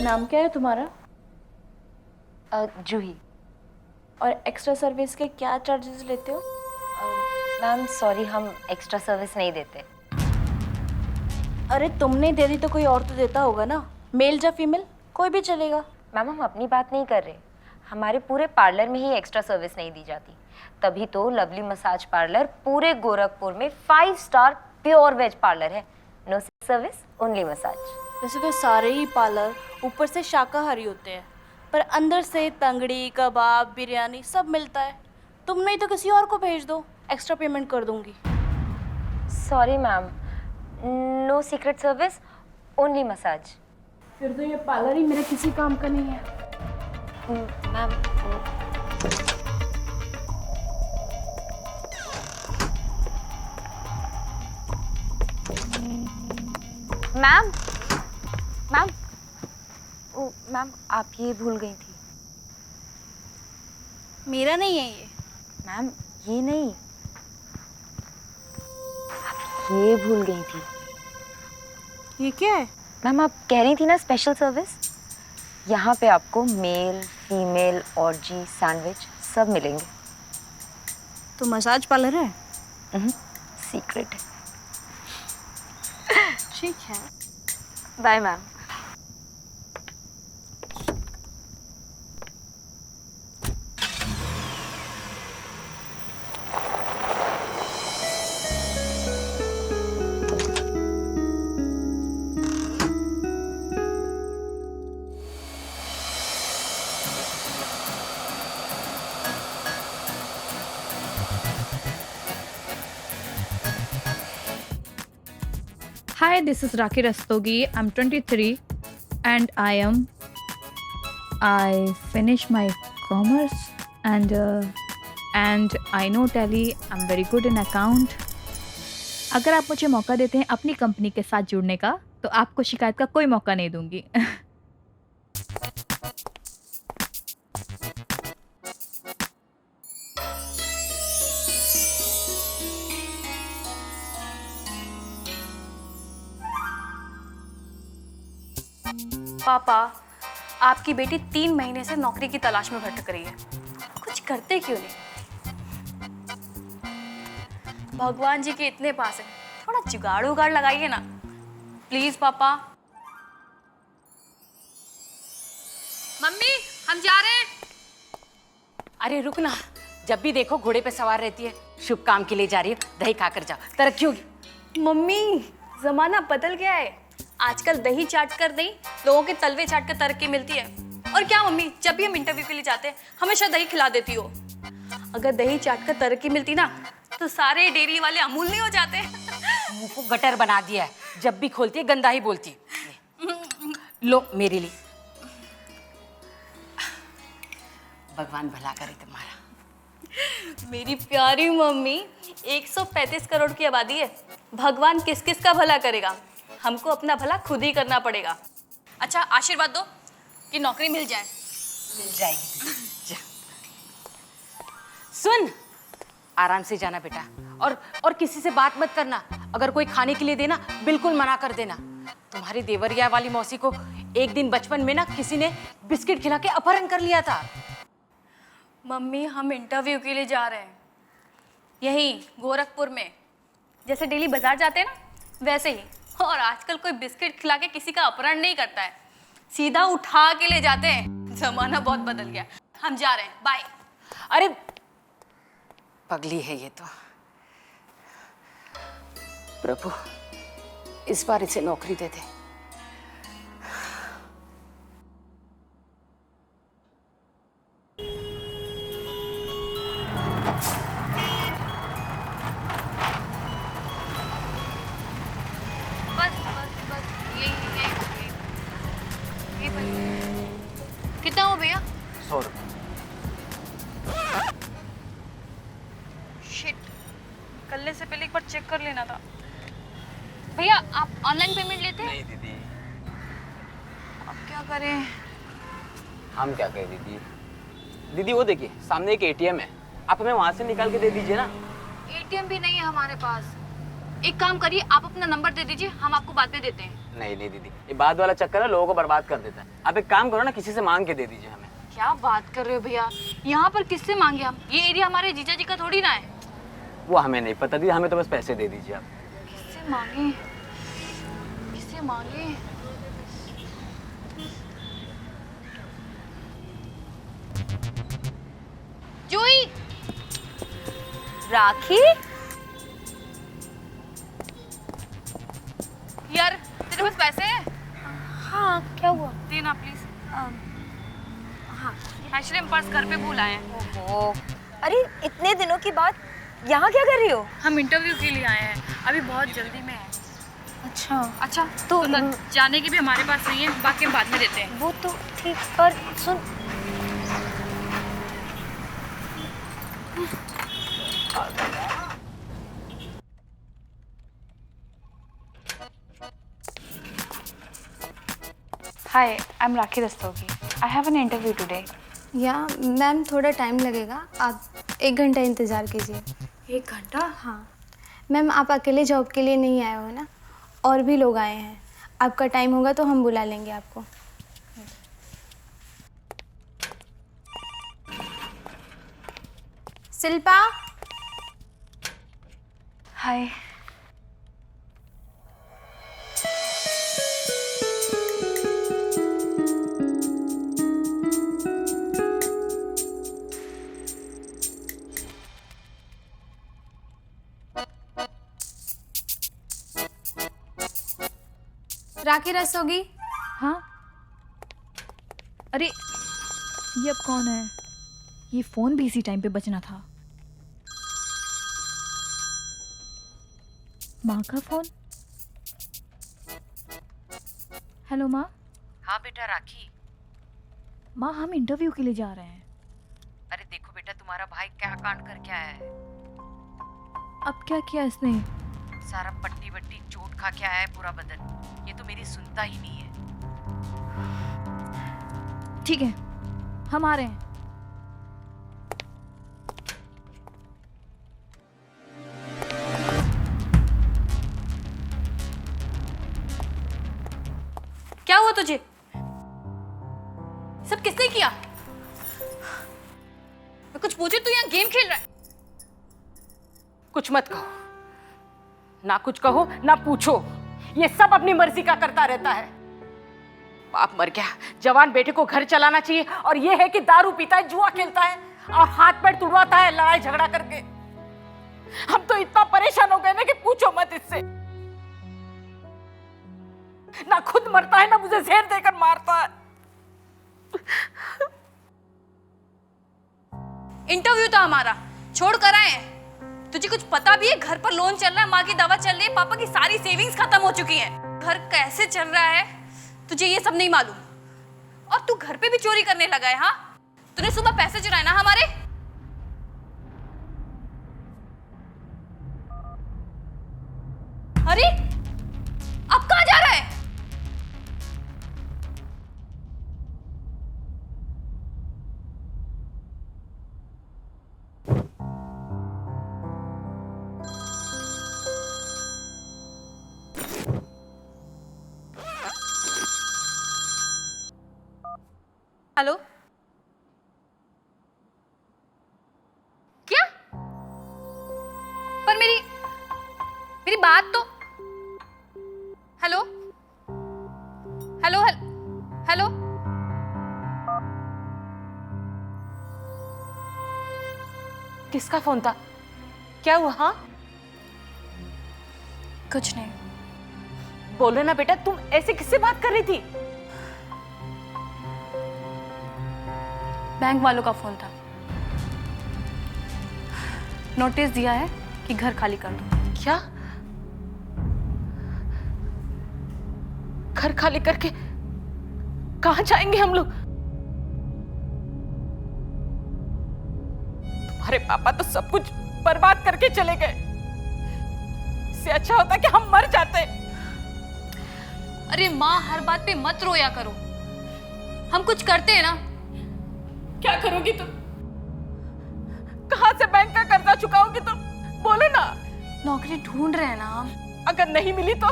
नाम क्या है तुम्हारा? जूही। और एक्स्ट्रा सर्विस के क्या चार्जेस लेते हो? मैम सॉरी, हम एक्स्ट्रा सर्विस नहीं देते। अरे तुमने दे दी तो कोई और तो देता होगा ना, मेल या फीमेल कोई भी चलेगा। मैम हम अपनी बात नहीं कर रहे, हमारे पूरे पार्लर में ही एक्स्ट्रा सर्विस नहीं दी जाती। तभी तो लवली मसाज पार्लर पूरे गोरखपुर में 5 स्टार प्योर वेज पार्लर है। No service, only massage. वैसे तो सारे ही पार्लर ऊपर से शाकाहारी होते हैं, पर अंदर से तंगड़ी, कबाब, बिरयानी सब मिलता है। तुम नहीं तो किसी और को भेज दो, एक्स्ट्रा पेमेंट कर दूंगी। Sorry ma'am, no secret service, only massage. फिर तो ये पार्लर ही मेरे किसी काम का नहीं है। मैम मैम मैम ओ मैम, आप ये भूल गई थी। मेरा नहीं है ये। मैम ये नहीं, आप ये भूल गई थी। ये क्या है? मैम आप कह रही थी ना स्पेशल सर्विस, यहाँ पे आपको मेल, फीमेल, ऑर्जी, सैंडविच सब मिलेंगे। तो मसाज पार्लर है? सीक्रेट है। ठीक है। Bye ma'am. Hi, this is Raki Rastogi. I'm 23 and I finished my commerce and I know Tally. I'm very good in account. अगर आप मुझे मौका देते हैं अपनी कंपनी के साथ जुड़ने का, तो आपको शिकायत का कोई मौका नहीं दूंगी। पापा, आपकी बेटी 3 महीने से नौकरी की तलाश में भटक रही है, कुछ करते क्यों नहीं? भगवान जी के इतने पास है, थोड़ा जुगाड़ उगाड़ लगाइए ना प्लीज पापा। मम्मी हम जा रहे हैं। अरे रुक ना, जब भी देखो घोड़े पे सवार रहती है। शुभ काम के लिए जा रही है, दही खाकर जाओ, तरक्की होगी। मम्मी, जमाना बदल गया है, आजकल दही चाट कर नहीं, लोगों के तलवे चाट कर तरक्की मिलती है। और क्या मम्मी, जब भी हम इंटरव्यू के लिए जाते हैं हमेशा दही खिला देती हो। अगर दही चाट कर तरक्की मिलती ना, तो सारे डेयरी वाले अमूल नहीं हो जाते। मुंह को गटर बना दिया है, जब भी खोलती है गंदा ही बोलती है। लो मेरे लिए। भगवान भला करे तुम्हारा। मेरी प्यारी मम्मी, 135 करोड़ की आबादी है, भगवान किस किस का भला करेगा, हमको अपना भला खुद ही करना पड़ेगा। अच्छा आशीर्वाद दो कि नौकरी मिल जाए। मिल जाएगी जा। सुन, आराम से जाना बेटा, और किसी से बात मत करना। अगर कोई खाने के लिए देना बिल्कुल मना कर देना। तुम्हारी देवरिया वाली मौसी को एक दिन बचपन में ना किसी ने बिस्किट खिला के अपहरण कर लिया था। मम्मी, हम इंटरव्यू के लिए जा रहे हैं, यहीं गोरखपुर में। जैसे डेली बाजार जाते हैं ना, वैसे ही। और आजकल कोई बिस्किट खिला के किसी का अपहरण नहीं करता है, सीधा उठा के ले जाते हैं। जमाना बहुत बदल गया, हम जा रहे हैं, बाय। अरे पगली है ये तो। प्रभु इस बार इसे नौकरी दे दे। बस बस बस, यही कितना हो भैया? 100 रुपये। शिट, निकलने से पहले एक बार चेक कर लेना था। भैया आप ऑनलाइन पेमेंट लेते हैं? नहीं दीदी। अब क्या करें? हम क्या करें दीदी? दीदी वो देखिए सामने एक एटीएम है, आप हमें वहां से निकाल के दे दीजिए ना। एटीएम भी नहीं है हमारे पास, एक काम करिए, आप अपना नंबर दे दीजिए, हम आपको बाद में देते हैं। नहीं नहीं दीदी, ये बात वाला चक्कर है, लोगों को बर्बाद कर देता है। आप एक काम करो ना, किसी से मांग के दे दीजिए हमें। क्या बात कर रहे हो भैया, यहाँ पर किससे मांगे हम? ये एरिया हमारे जीजा जी का थोड़ी ना है। वो हमें नहीं पता दीदी, हमें तो बस पैसे दे दीजिए आप। किससे मांगे, किससे मांगे? जोई, राखी, यार तेरे पास पैसे हैं? हाँ क्या हुआ? देना प्लीज। हाँ, एक्चुअली हम पर्स घर पे भूल आए हैं। ओहो, अरे इतने दिनों के बाद यहाँ क्या कर रही हो? हम इंटरव्यू के लिए आए हैं, अभी बहुत जल्दी में है। अच्छा, अच्छा तो जाने की भी हमारे पास नहीं है, बाकी हम बाद में देते हैं। वो तो ठीक, पर सुन, hi, I am Rakhi Rastogi. I have an interview today. Yeah ma'am थोड़ा टाइम लगेगा, आप 1 घंटा इंतज़ार कीजिए। 1 घंटा? हाँ मैम, आप अकेले जॉब के लिए नहीं आए हो ना, और भी लोग आए हैं। आपका टाइम होगा तो हम बुला लेंगे आपको। शिल्पा, हाय। राखी रस्तोगी। हाँ, अरे ये अब कौन है? ये फ़ोन भी इसी टाइम पे बजना था। माँ का फ़ोन। हेलो माँ। हाँ बेटा राखी। माँ, हम इंटरव्यू के लिए जा रहे हैं। अरे देखो बेटा, तुम्हारा भाई क्या कांड करके आया है। अब क्या किया इसने? सारा पट्टी वट्टी चोट खा के आया है पूरा बदन। ये तो मेरी सुनता ही नहीं है। ठीक है, हम आ रहे हैं। क्या हुआ तुझे? सब किसने किया? मैं कुछ पूछे, तू यहाँ गेम खेल रहा है? कुछ मत कहो, ना कुछ कहो ना पूछो। ये सब अपनी मर्जी का करता रहता है। बाप मर गया, जवान बेटे को घर चलाना चाहिए, और ये है कि दारू पीता है, जुआ खेलता है और हाथ पैर तुड़वाता है लड़ाई झगड़ा करके। हम तो इतना परेशान हो गए ना कि पूछो मत इससे। ना खुद मरता है, ना मुझे जहर देकर मारता है। इंटरव्यू था हमारा, छोड़ कर आए हैं। तुझे कुछ पता भी है? घर पर लोन चल रहा है, माँ की दवा चल रही है, पापा की सारी सेविंग्स खत्म हो चुकी हैं। घर कैसे चल रहा है तुझे ये सब नहीं मालूम, और तू घर पे भी चोरी करने लगा है। हाँ, तूने सुबह पैसे चुराए ना हमारे। अरे अब कहाँ जा रहा है? हेलो, क्या? पर मेरी बात तो। हेलो हेलो हेलो, किसका फोन था? क्या हुआ? हाँ कुछ नहीं। बोलो ना बेटा, तुम ऐसे किससे बात कर रही थी? बैंक वालों का फोन था। नोटिस दिया है कि घर खाली कर दो। क्या? घर खाली करके कहाँ जाएंगे हम लोग? तुम्हारे पापा तो सब कुछ बर्बाद करके चले गए। इससे अच्छा होता कि हम मर जाते। अरे माँ, हर बात पे मत रोया करो, हम कुछ करते हैं ना। क्या करोगी तुम? कहां से बैंक का कर्जा चुकाओगी तुम? बोलो ना। नौकरी ढूंढ रहे हैं ना हम। अगर नहीं मिली तो?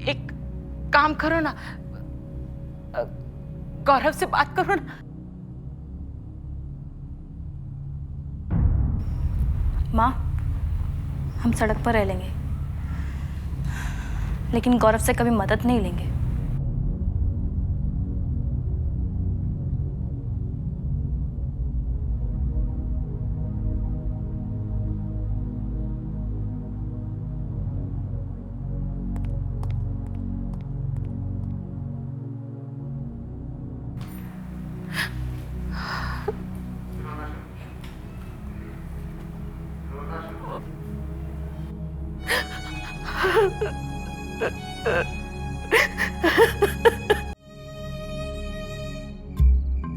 एक काम करो ना, गौरव से बात करो ना। माँ, हम सड़क पर रह लेंगे, लेकिन गौरव से कभी मदद नहीं लेंगे।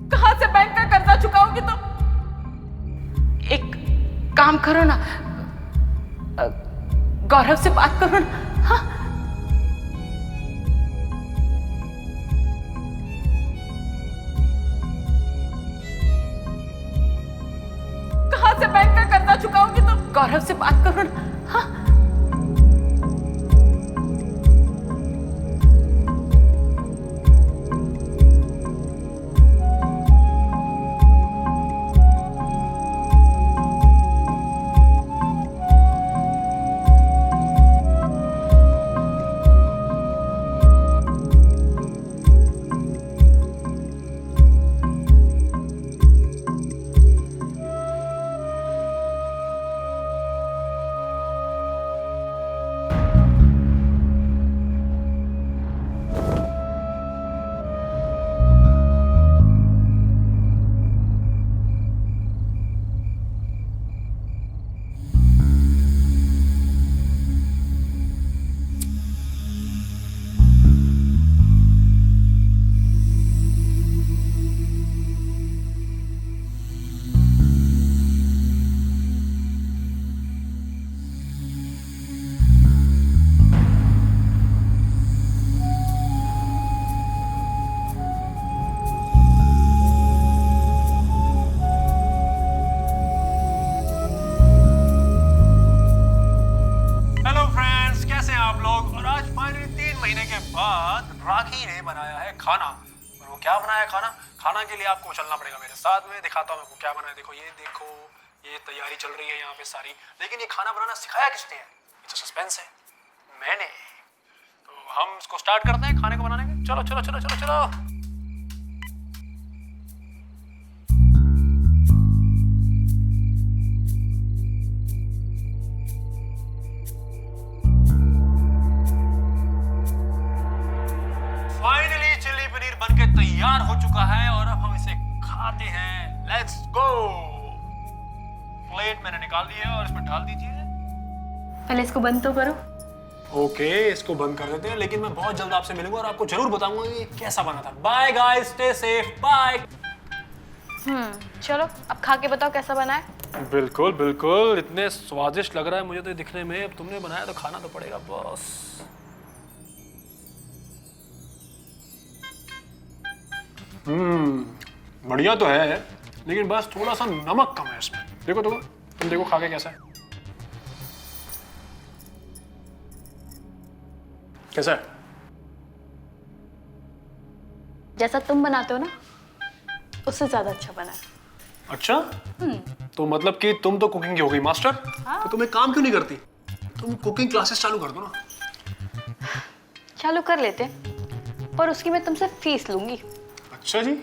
कहां से बैंक का कर्जा चुकाओगी तुम? एक काम करो ना, गौरव से बात करो ना। हाँ? कहां से बैंक का कर्जा चुकाओगी तुम? गौरव से बात करो ना। हाँ? राखी ने बनाया है खाना। और वो क्या बनाया है खाना? खाना के लिए आपको चलना पड़ेगा मेरे साथ में, दिखाता हूँ आपको क्या बनाया। देखो ये तैयारी चल रही है यहाँ पे सारी, लेकिन ये खाना बनाना सिखाया किसने है? ये तो सस्पेंस है, मैंने। तो हम इसको स्टार्ट करते हैं खाने को बनाने के। चलो चलो चलो चलो चलो। फाइनली चिली पनीर बनके तैयार हो चुका है और अब हम इसे खाते हैं। Let's go. प्लेट मैंने निकाल ली है और इसमें डाल दीजिए। पहले इसको बंद तो करो। ओके, इसको बंद कर देते हैं, लेकिन मैं बहुत जल्द आपसे मिलूंगा और आपको जरूर बताऊंगा कि ये कैसा बना था। Bye guys, stay safe, bye. चलो अब खा के बताओ कैसा बना है। बिल्कुल बिल्कुल, इतने स्वादिष्ट लग रहा है मुझे तो दिखने में। अब तुमने बनाया तो खाना तो पड़ेगा बॉस। बढ़िया तो है, लेकिन बस थोड़ा सा नमक कम है इसमें। देखो देखो, तुम देखो खा के कैसा है। कैसा है? जैसा तुम बनाते हो ना, उससे ज्यादा अच्छा बना है। अच्छा, तो मतलब कि तुम तो कुकिंग की हो गई मास्टर। तो तुम एक काम क्यों नहीं करती? तुम कुकिंग क्लासेस चालू कर दो ना। चालू कर लेते, पर उसकी मैं तुमसे फीस लूंगी। अच्छा जी,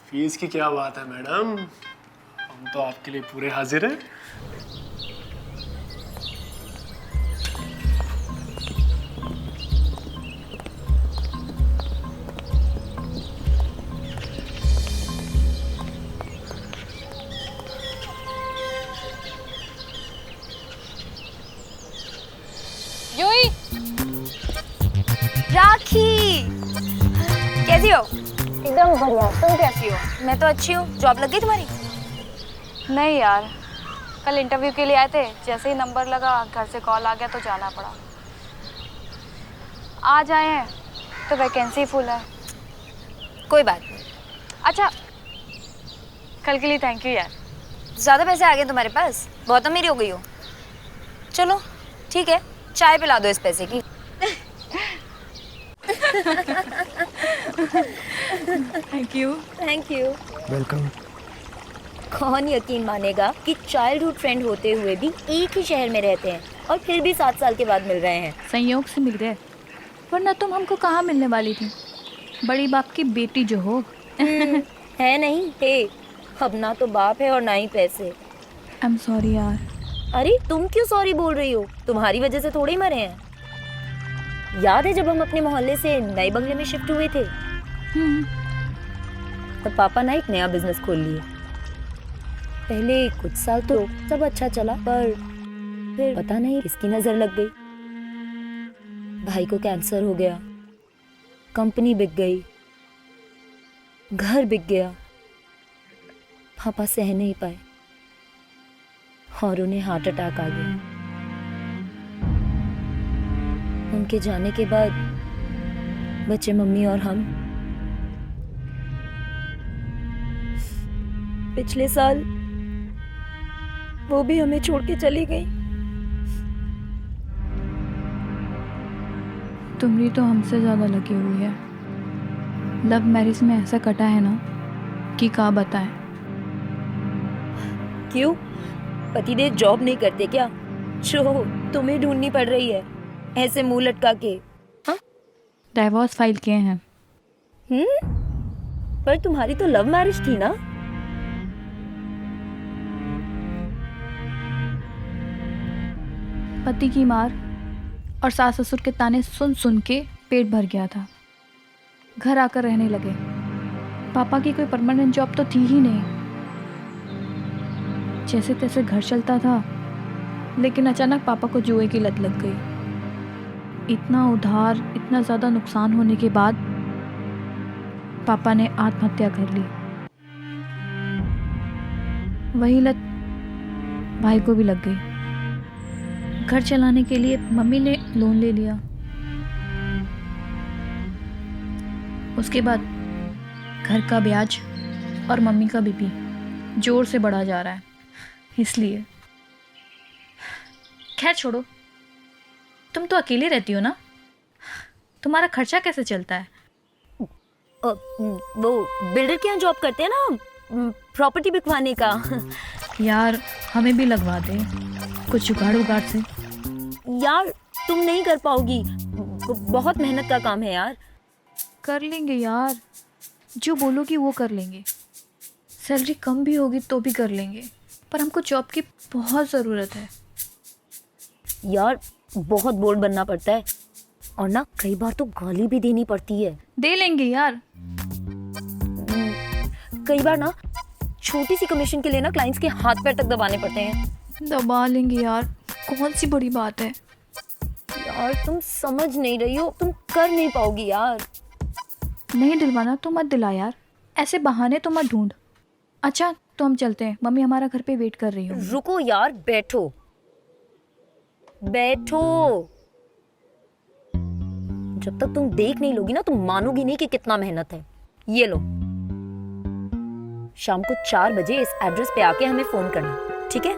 फीस की क्या बात है मैडम, हम तो आपके लिए पूरे हाजिर हैं। यूही, राखी, कैसी हो? एकदम बढ़िया। तुम कैसी हो? मैं तो अच्छी हूँ। जॉब लग गई तुम्हारी? नहीं यार, कल इंटरव्यू के लिए आए थे, जैसे ही नंबर लगा घर से कॉल आ गया तो जाना पड़ा। आज आए हैं तो वैकेंसी फुल है। कोई बात नहीं। अच्छा, कल के लिए थैंक यू यार। ज़्यादा पैसे आ गए तुम्हारे पास, बहुत अमीर हो गई हो। चलो ठीक है, चाय पिला दो इस पैसे की। Thank you. Thank you. Welcome. कौन यकीन मानेगा कि चाइल्डहुड फ्रेंड होते हुए भी एक ही शहर में रहते हैं और फिर भी 7 साल के बाद मिल रहे हैं। संयोग से मिल गए, वरना तुम हमको कहाँ मिलने वाली थी, बड़ी बाप की बेटी जो हो। है नहीं है, अब ना तो बाप है और ना ही पैसे। आई एम सॉरी यार। अरे तुम क्यों सॉरी बोल रही हो, तुम्हारी वजह से थोड़े ही मरे हैं। याद है जब हम अपने मोहल्ले से नए बंगले में शिफ्ट हुए थे, तब पापा ने एक नया बिजनेस खोल लिया। पहले कुछ साल तो सब अच्छा चला, पर फिर पता नहीं किसकी नजर लग गई। भाई को कैंसर हो गया, कंपनी बिक गई, घर बिक गया। पापा सह नहीं पाए और उन्हें हार्ट अटैक आ गया। उनके जाने के बाद बचे मम्मी और हम। पिछले साल वो भी हमें छोड़ के चली गई। तुम्हारी तो हमसे ज़्यादा लगी हुई है। लव मैरिज में ऐसा कटा है ना कि क्या बताएं। क्यों, पतिदेव जॉब नहीं करते क्या जो तुम्हें ढूंढनी पड़ रही है ऐसे मुंह लटका के? हाँ? डाइवोर्स फाइल किए हैं। पर तुम्हारी तो लव मैरिज थी ना। पति की मार और सास ससुर के ताने सुन सुन के पेट भर गया था। घर आकर रहने लगे। पापा की कोई परमानेंट जॉब तो थी ही नहीं। जैसे तैसे घर चलता था, लेकिन अचानक पापा को जुए की लत लग गई। इतना उधार, इतना ज़्यादा नुकसान होने के बाद पापा ने आत्महत्या कर ली। वही लत भाई को भी लग गई। घर चलाने के लिए मम्मी ने लोन ले लिया। उसके बाद घर का ब्याज और मम्मी का बीपी जोर से बढ़ा जा रहा है, इसलिए। खैर छोड़ो, तुम तो अकेले रहती हो ना, तुम्हारा खर्चा कैसे चलता है? वो बिल्डर के यहाँ जॉब करते हैं ना, प्रॉपर्टी बिकवाने का। यार हमें भी लगवा दे कुछ जुगाड़ उगाड़ से। यार तुम नहीं कर पाओगी, बहुत मेहनत का काम है यार। कर लेंगे यार, जो बोलोगी वो कर लेंगे। सैलरी कम भी होगी तो भी कर लेंगे, पर हमको जॉब की बहुत ज़रूरत है। यार बहुत बोल्ड बनना पड़ता है और ना कई बार तो गाली भी देनी पड़ती है। दे लेंगे यार। कई बार ना छोटी सी कमीशन के लिए ना क्लाइंट्स के हाथ पैर तक दबाने पड़ते हैं। दबा लेंगे यार, कौन सी बड़ी बात है। यार तुम समझ नहीं रही हो, तुम कर नहीं पाओगी यार। नहीं दिलवाना तो मत दिला यार, ऐसे बहाने तो मत ढूंढ। अच्छा तो हम चलते हैं, मम्मी हमारा घर पे वेट कर रही हो। रुको यार, बैठो बैठो। जब तक तुम देख नहीं लोगी ना, तुम मानोगी नहीं कि कितना मेहनत है। ये लो, शाम को 4 बजे इस एड्रेस पे आके हमें फोन करना, ठीक है?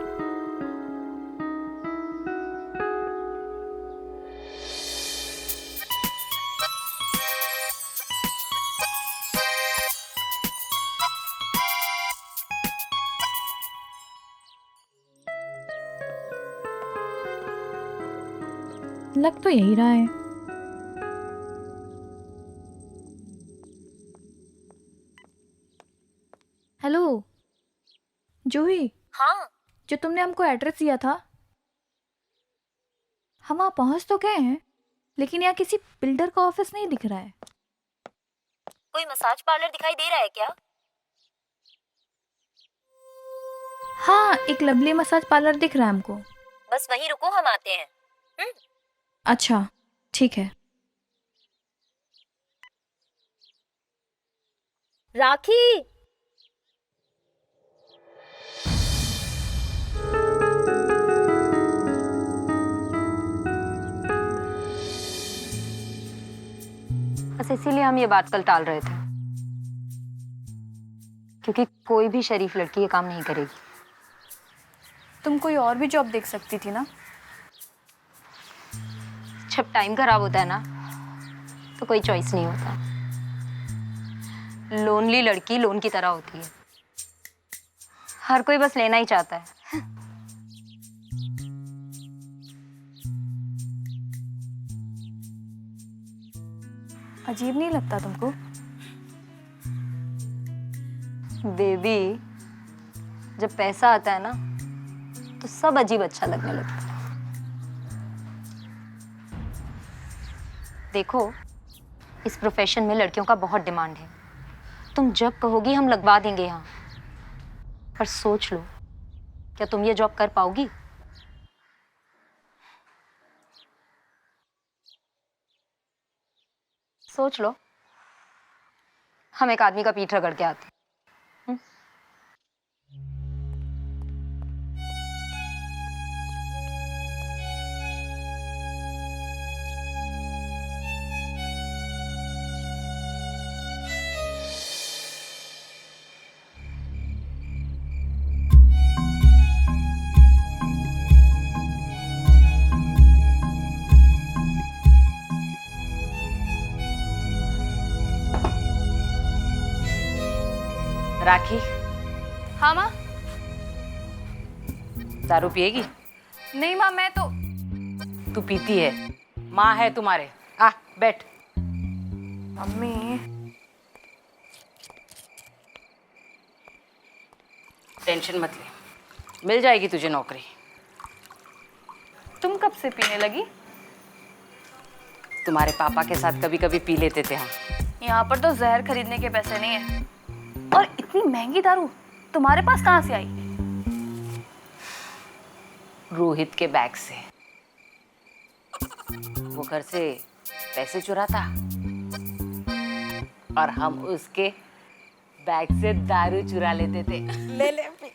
लग तो यही रहा है। हेलो जूही। हाँ। जो तुमने हमको एड्रेस दिया था, हम वहाँ पहुँच तो गए हैं, लेकिन यहाँ किसी बिल्डर का ऑफिस नहीं दिख रहा है। कोई मसाज पार्लर दिखाई दे रहा है क्या? हाँ, एक लवली मसाज पार्लर दिख रहा है हमको। बस वहीं रुको, हम आते हैं। अच्छा ठीक है। राखी, बस इसीलिए हम ये बात कल टाल रहे थे, क्योंकि कोई भी शरीफ लड़की ये काम नहीं करेगी। तुम कोई और भी जॉब देख सकती थी ना। जब टाइम खराब होता है ना तो कोई चॉइस नहीं होता। लोनली लड़की लोन की तरह होती है, हर कोई बस लेना ही चाहता है। अजीब नहीं लगता तुमको? बेबी, जब पैसा आता है ना तो सब अजीब अच्छा लगने लगता है। देखो, इस प्रोफेशन में लड़कियों का बहुत डिमांड है। तुम जब कहोगी हम लगवा देंगे यहाँ। पर सोच लो, क्या तुम ये जॉब कर पाओगी? सोच लो। हम एक आदमी का पीठ रगड़ के आते हैं। राखी, हाँ माँ। दारू पिएगी? नहीं माँ, मैं तो तू पीती है, माँ है तुम्हारे। आ बैठ। मम्मी। टेंशन मत ले, मिल जाएगी तुझे नौकरी। तुम कब से पीने लगी? तुम्हारे पापा के साथ कभी कभी पी लेते थे हम। यहाँ पर तो जहर खरीदने के पैसे नहीं है। और इतनी महंगी दारू तुम्हारे पास कहाँ से आई? रोहित के बैग से। वो घर से पैसे चुराता और हम उसके बैग से दारू चुरा लेते थे। ले ले पी।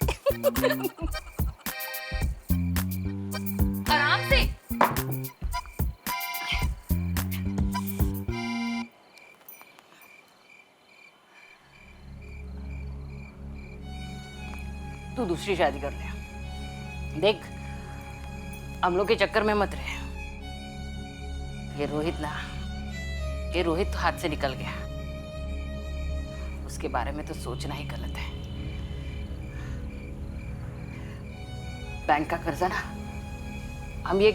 आराम से। तू दूसरी शादी कर ले। देख, हम लोग के चक्कर में मत रहे। ये रोहित तो हाथ से निकल गया। उसके बारे में तो सोचना ही गलत है। बैंक का कर्जा ना हम ये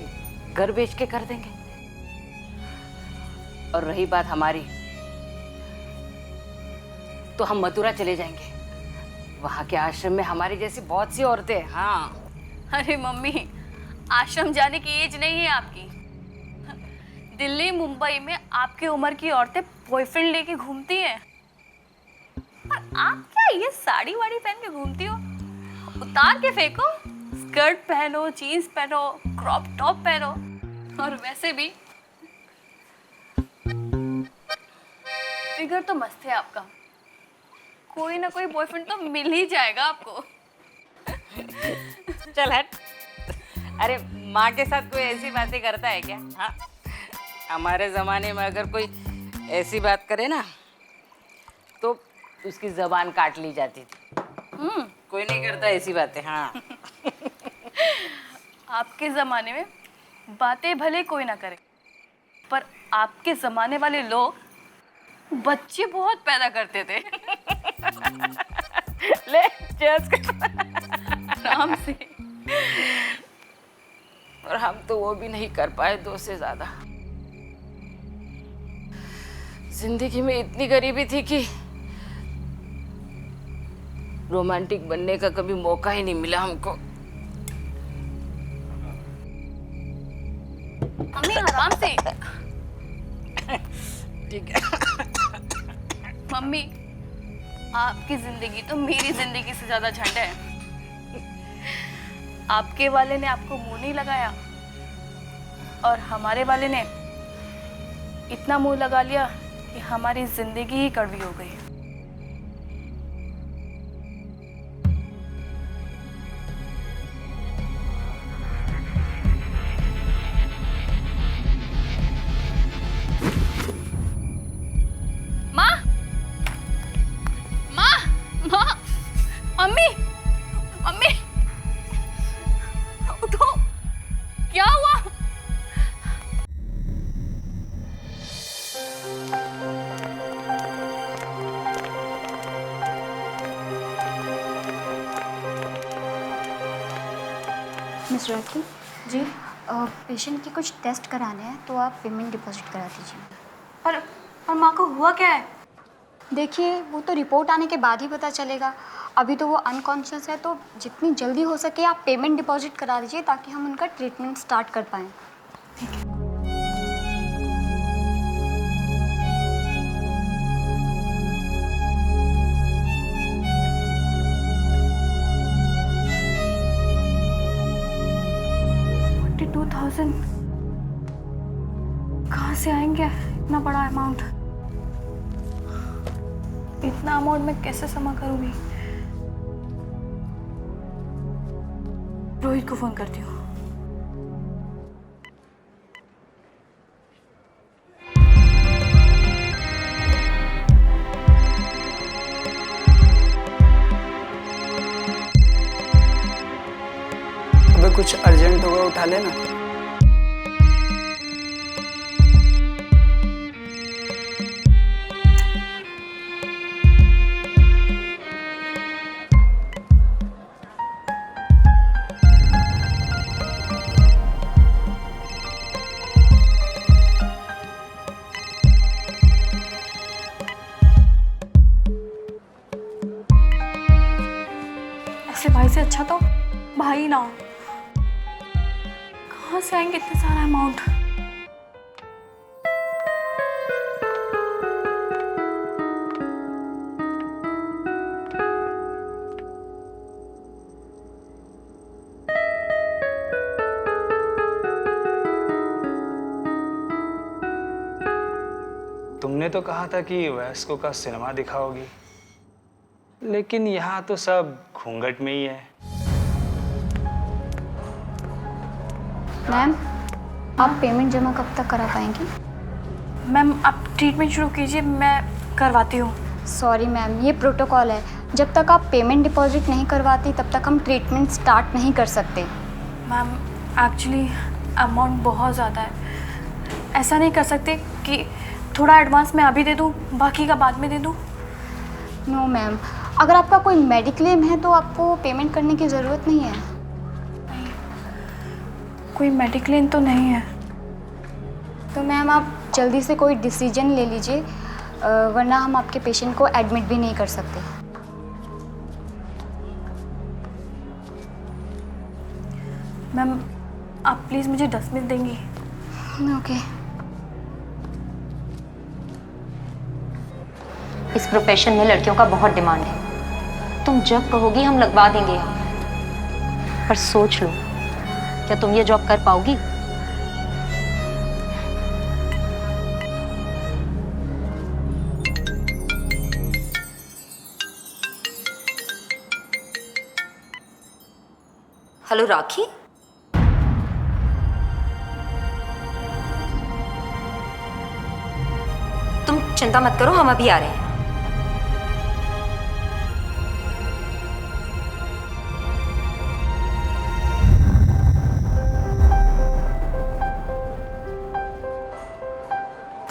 घर बेच के कर देंगे। और रही बात हमारी, तो हम मथुरा चले जाएंगे। वहां के आश्रम में हमारी जैसी बहुत सी औरतें हैं। हाँ। अरे मम्मी, आश्रम जाने की एज नहीं है आपकी। दिल्ली मुंबई में आपकी उम्र की औरतें बॉयफ्रेंड लेके घूमती हैं। और आप क्या ये साड़ी वाड़ी पहन के घूमती हो? उतार के फेंको। स्कर्ट पहनो, जीन्स पहनो, क्रॉप टॉप पहनो। और वैसे भी फिगर तो मस्त है आपका। कोई ना कोई बॉयफ्रेंड तो मिल ही जाएगा आपको। चल हट। अरे माँ के साथ कोई ऐसी बातें करता है क्या? हाँ, हमारे ज़माने में अगर कोई ऐसी बात करे ना तो उसकी ज़बान काट ली जाती थी। कोई नहीं करता ऐसी बातें। हाँ। आपके ज़माने में बातें भले कोई ना करे, पर आपके ज़माने वाले लोग बच्चे बहुत पैदा करते थे। ले चीयर्स कर। आराम से। और हम तो वो भी नहीं कर पाए 2 से ज़्यादा। जिंदगी में इतनी गरीबी थी कि रोमांटिक बनने का कभी मौका ही नहीं मिला हमको। मम्मी आराम से। ठीक है। मम्मी, आपकी जिंदगी तो मेरी जिंदगी से ज्यादा झंड है। आपके वाले ने आपको मुंह नहीं लगाया और हमारे वाले ने इतना मुंह लगा लिया कि हमारी जिंदगी ही कड़वी हो गई। माँ, माँ, माँ। मिस राखी जी। पेशेंट के कुछ टेस्ट कराने हैं तो आप पेमेंट डिपॉजिट करा दीजिए। पर माँ को हुआ क्या है? देखिए वो तो रिपोर्ट आने के बाद ही पता चलेगा। अभी तो वो अनकॉन्शियस है, तो जितनी जल्दी हो सके आप पेमेंट डिपॉजिट करा दीजिए ताकि हम उनका ट्रीटमेंट स्टार्ट कर पाएँ। कहाँ से आएंगे इतना बड़ा अमाउंट? इतना अमाउंट मैं कैसे जमा करूंगी? रोहित को फोन करती हूँ। अबे कुछ अर्जेंट होगा उठा लेना। ऐसे भाई से अच्छा तो भाई ना हो। कहाँ से आएंगे इतना सारा अमाउंट? तुमने तो कहा था कि वयस्कों का सिनेमा दिखाओगी, लेकिन यहाँ तो सब घूंघट में ही है। मैम आप पेमेंट जमा कब तक करा पाएंगी? मैम आप ट्रीटमेंट शुरू कीजिए, मैं करवाती हूँ। सॉरी मैम, ये प्रोटोकॉल है। जब तक आप पेमेंट डिपॉजिट नहीं करवाती तब तक हम ट्रीटमेंट स्टार्ट नहीं कर सकते। मैम एक्चुअली अमाउंट बहुत ज़्यादा है, ऐसा नहीं कर सकते कि थोड़ा एडवांस मैं अभी दे दूँ, बाकी का बाद में दे दूँ? नो मैम, अगर आपका कोई मेडिक्लेम है तो आपको पेमेंट करने की ज़रूरत नहीं है। कोई मेडिक्लेम तो नहीं है। तो मैम आप जल्दी से कोई डिसीजन ले लीजिए, वरना हम आपके पेशेंट को एडमिट भी नहीं कर सकते। मैम आप प्लीज़ मुझे 10 मिनट देंगी? ओके। इस प्रोफेशन में लड़कियों का बहुत डिमांड है। तुम जब कहोगी हम लगवा देंगे यहाँ। पर सोच लो, क्या तुम ये जॉब कर पाओगी? हेलो राखी, तुम चिंता मत करो, हम अभी आ रहे हैं।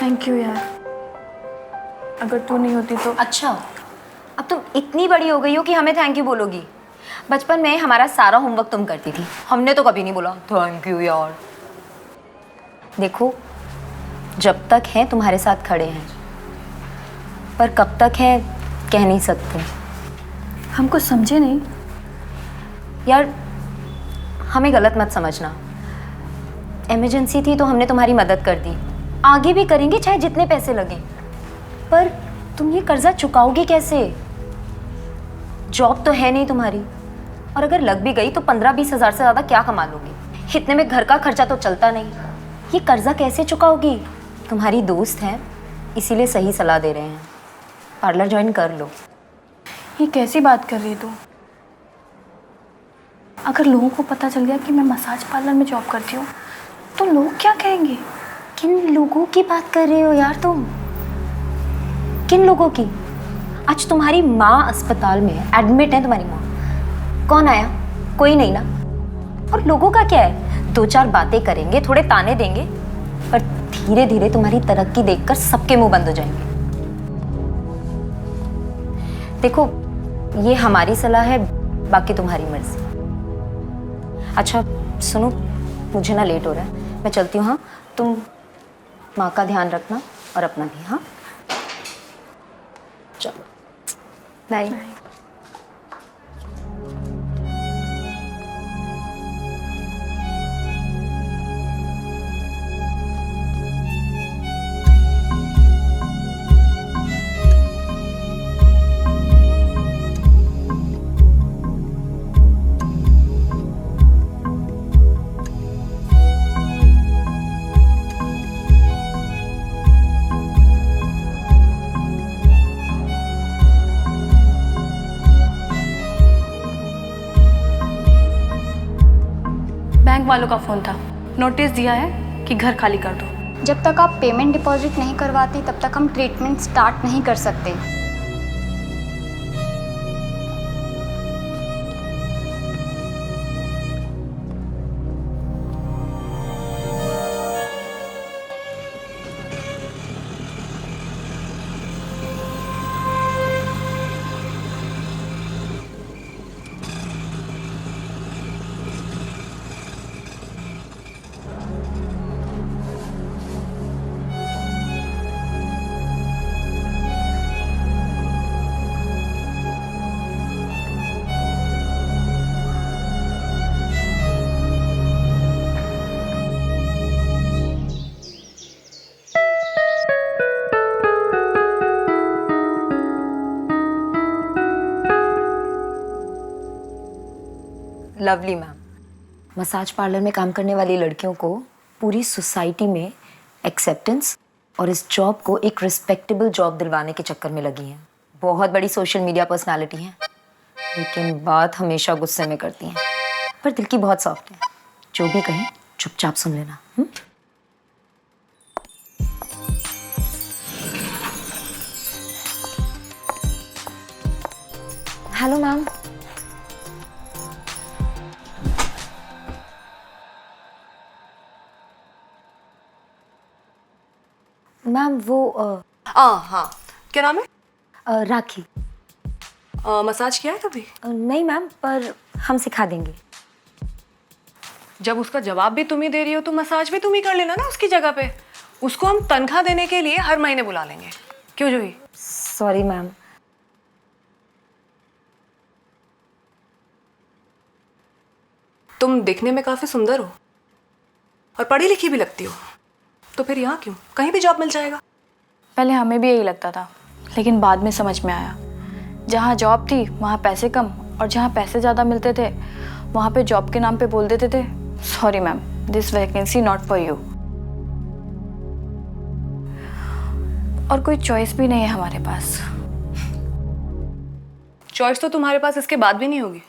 थैंक यू यार, अगर तू नहीं होती तो। अच्छा, अब तुम इतनी बड़ी हो गई हो कि हमें थैंक यू बोलोगी? बचपन में हमारा सारा होमवर्क तुम करती थी, हमने तो कभी नहीं बोला थैंक यू यार। देखो, जब तक हैं तुम्हारे साथ खड़े हैं, पर कब तक है कह नहीं सकते। हमको समझे नहीं यार, हमें गलत मत समझना। इमरजेंसी थी तो हमने तुम्हारी मदद कर दी, आगे भी करेंगे चाहे जितने पैसे लगे। पर तुम ये कर्जा चुकाओगी कैसे? जॉब तो है नहीं तुम्हारी, और अगर लग भी गई तो 15-20 हज़ार से ज़्यादा क्या कमा लोगी? इतने में घर का खर्चा तो चलता नहीं। ये कर्जा कैसे चुकाओगी? तुम्हारी दोस्त हैं, इसीलिए सही सलाह दे रहे हैं, पार्लर ज्वाइन कर लो। ये कैसी बात कर रही है तू? अगर लोगों को पता चल गया कि मैं मसाज पार्लर में जॉब करती हूँ तो लोग क्या कहेंगे? किन लोगों की बात कर रही हो यार तुम? किन लोगों की? आज तुम्हारी माँ अस्पताल में एडमिट है। तुम्हारी माँ, कौन आया? कोई नहीं ना। और लोगों का क्या है, 2-4 बातें करेंगे, थोड़े ताने देंगे, पर धीरे धीरे तुम्हारी तरक्की देखकर सबके मुंह बंद हो जाएंगे। देखो, ये हमारी सलाह है, बाकी तुम्हारी मर्जी। अच्छा सुनो, मुझे ना लेट हो रहा है, मैं चलती हूँ। हाँ, तुम माँ का ध्यान रखना और अपना भी। हाँ चलो, बाय। बैंक वालों का फ़ोन था, नोटिस दिया है कि घर खाली कर दो। जब तक आप पेमेंट डिपॉजिट नहीं करवाती तब तक हम ट्रीटमेंट स्टार्ट नहीं कर सकते। लवली मैम, मसाज पार्लर में काम करने वाली लड़कियों को पूरी सोसाइटी में एक्सेप्टेंस और इस जॉब को एक रिस्पेक्टेबल जॉब दिलवाने के चक्कर में लगी हैं। बहुत बड़ी सोशल मीडिया पर्सनालिटी हैं, लेकिन बात हमेशा गुस्से में करती हैं, पर दिल की बहुत सॉफ्ट है। जो भी कहें चुपचाप सुन लेना। Hello ma'am. मैम वो हाँ, क्या नाम है? राखी। मसाज किया है कभी? नहीं मैम, पर हम सिखा देंगे। जब उसका जवाब भी तुम ही दे रही हो तो मसाज भी तुम ही कर लेना ना उसकी जगह पे। उसको हम तनख्वाह देने के लिए हर महीने बुला लेंगे। क्यों जूही? Sorry ma'am. तुम दिखने में काफी सुंदर हो और पढ़ी लिखी भी लगती हो, तो फिर यहाँ क्यों? कहीं भी जॉब मिल जाएगा। पहले हमें भी यही लगता था, लेकिन बाद में समझ में आया, जहाँ जॉब थी वहाँ पैसे कम और जहाँ पैसे ज़्यादा मिलते थे वहाँ पे जॉब के नाम पे बोल देते थे, sorry ma'am, this vacancy not for you. और कोई चॉइस भी नहीं है हमारे पास। चॉइस तो तुम्हारे पास इसके बाद भी नहीं होगी।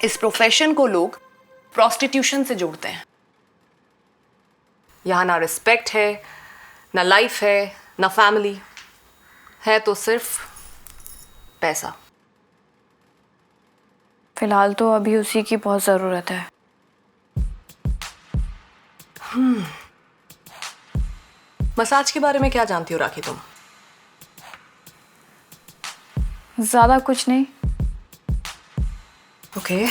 इस प्रोफेशन को लोग प्रोस्टिट्यूशन से जोड़ते हैं। यहाँ ना रिस्पेक्ट है, ना लाइफ है, ना फैमिली है, तो सिर्फ पैसा। फिलहाल तो अभी उसी की बहुत ज़रूरत है। मसाज के बारे में क्या जानती हो राखी तुम? ज़्यादा कुछ नहीं। ओके।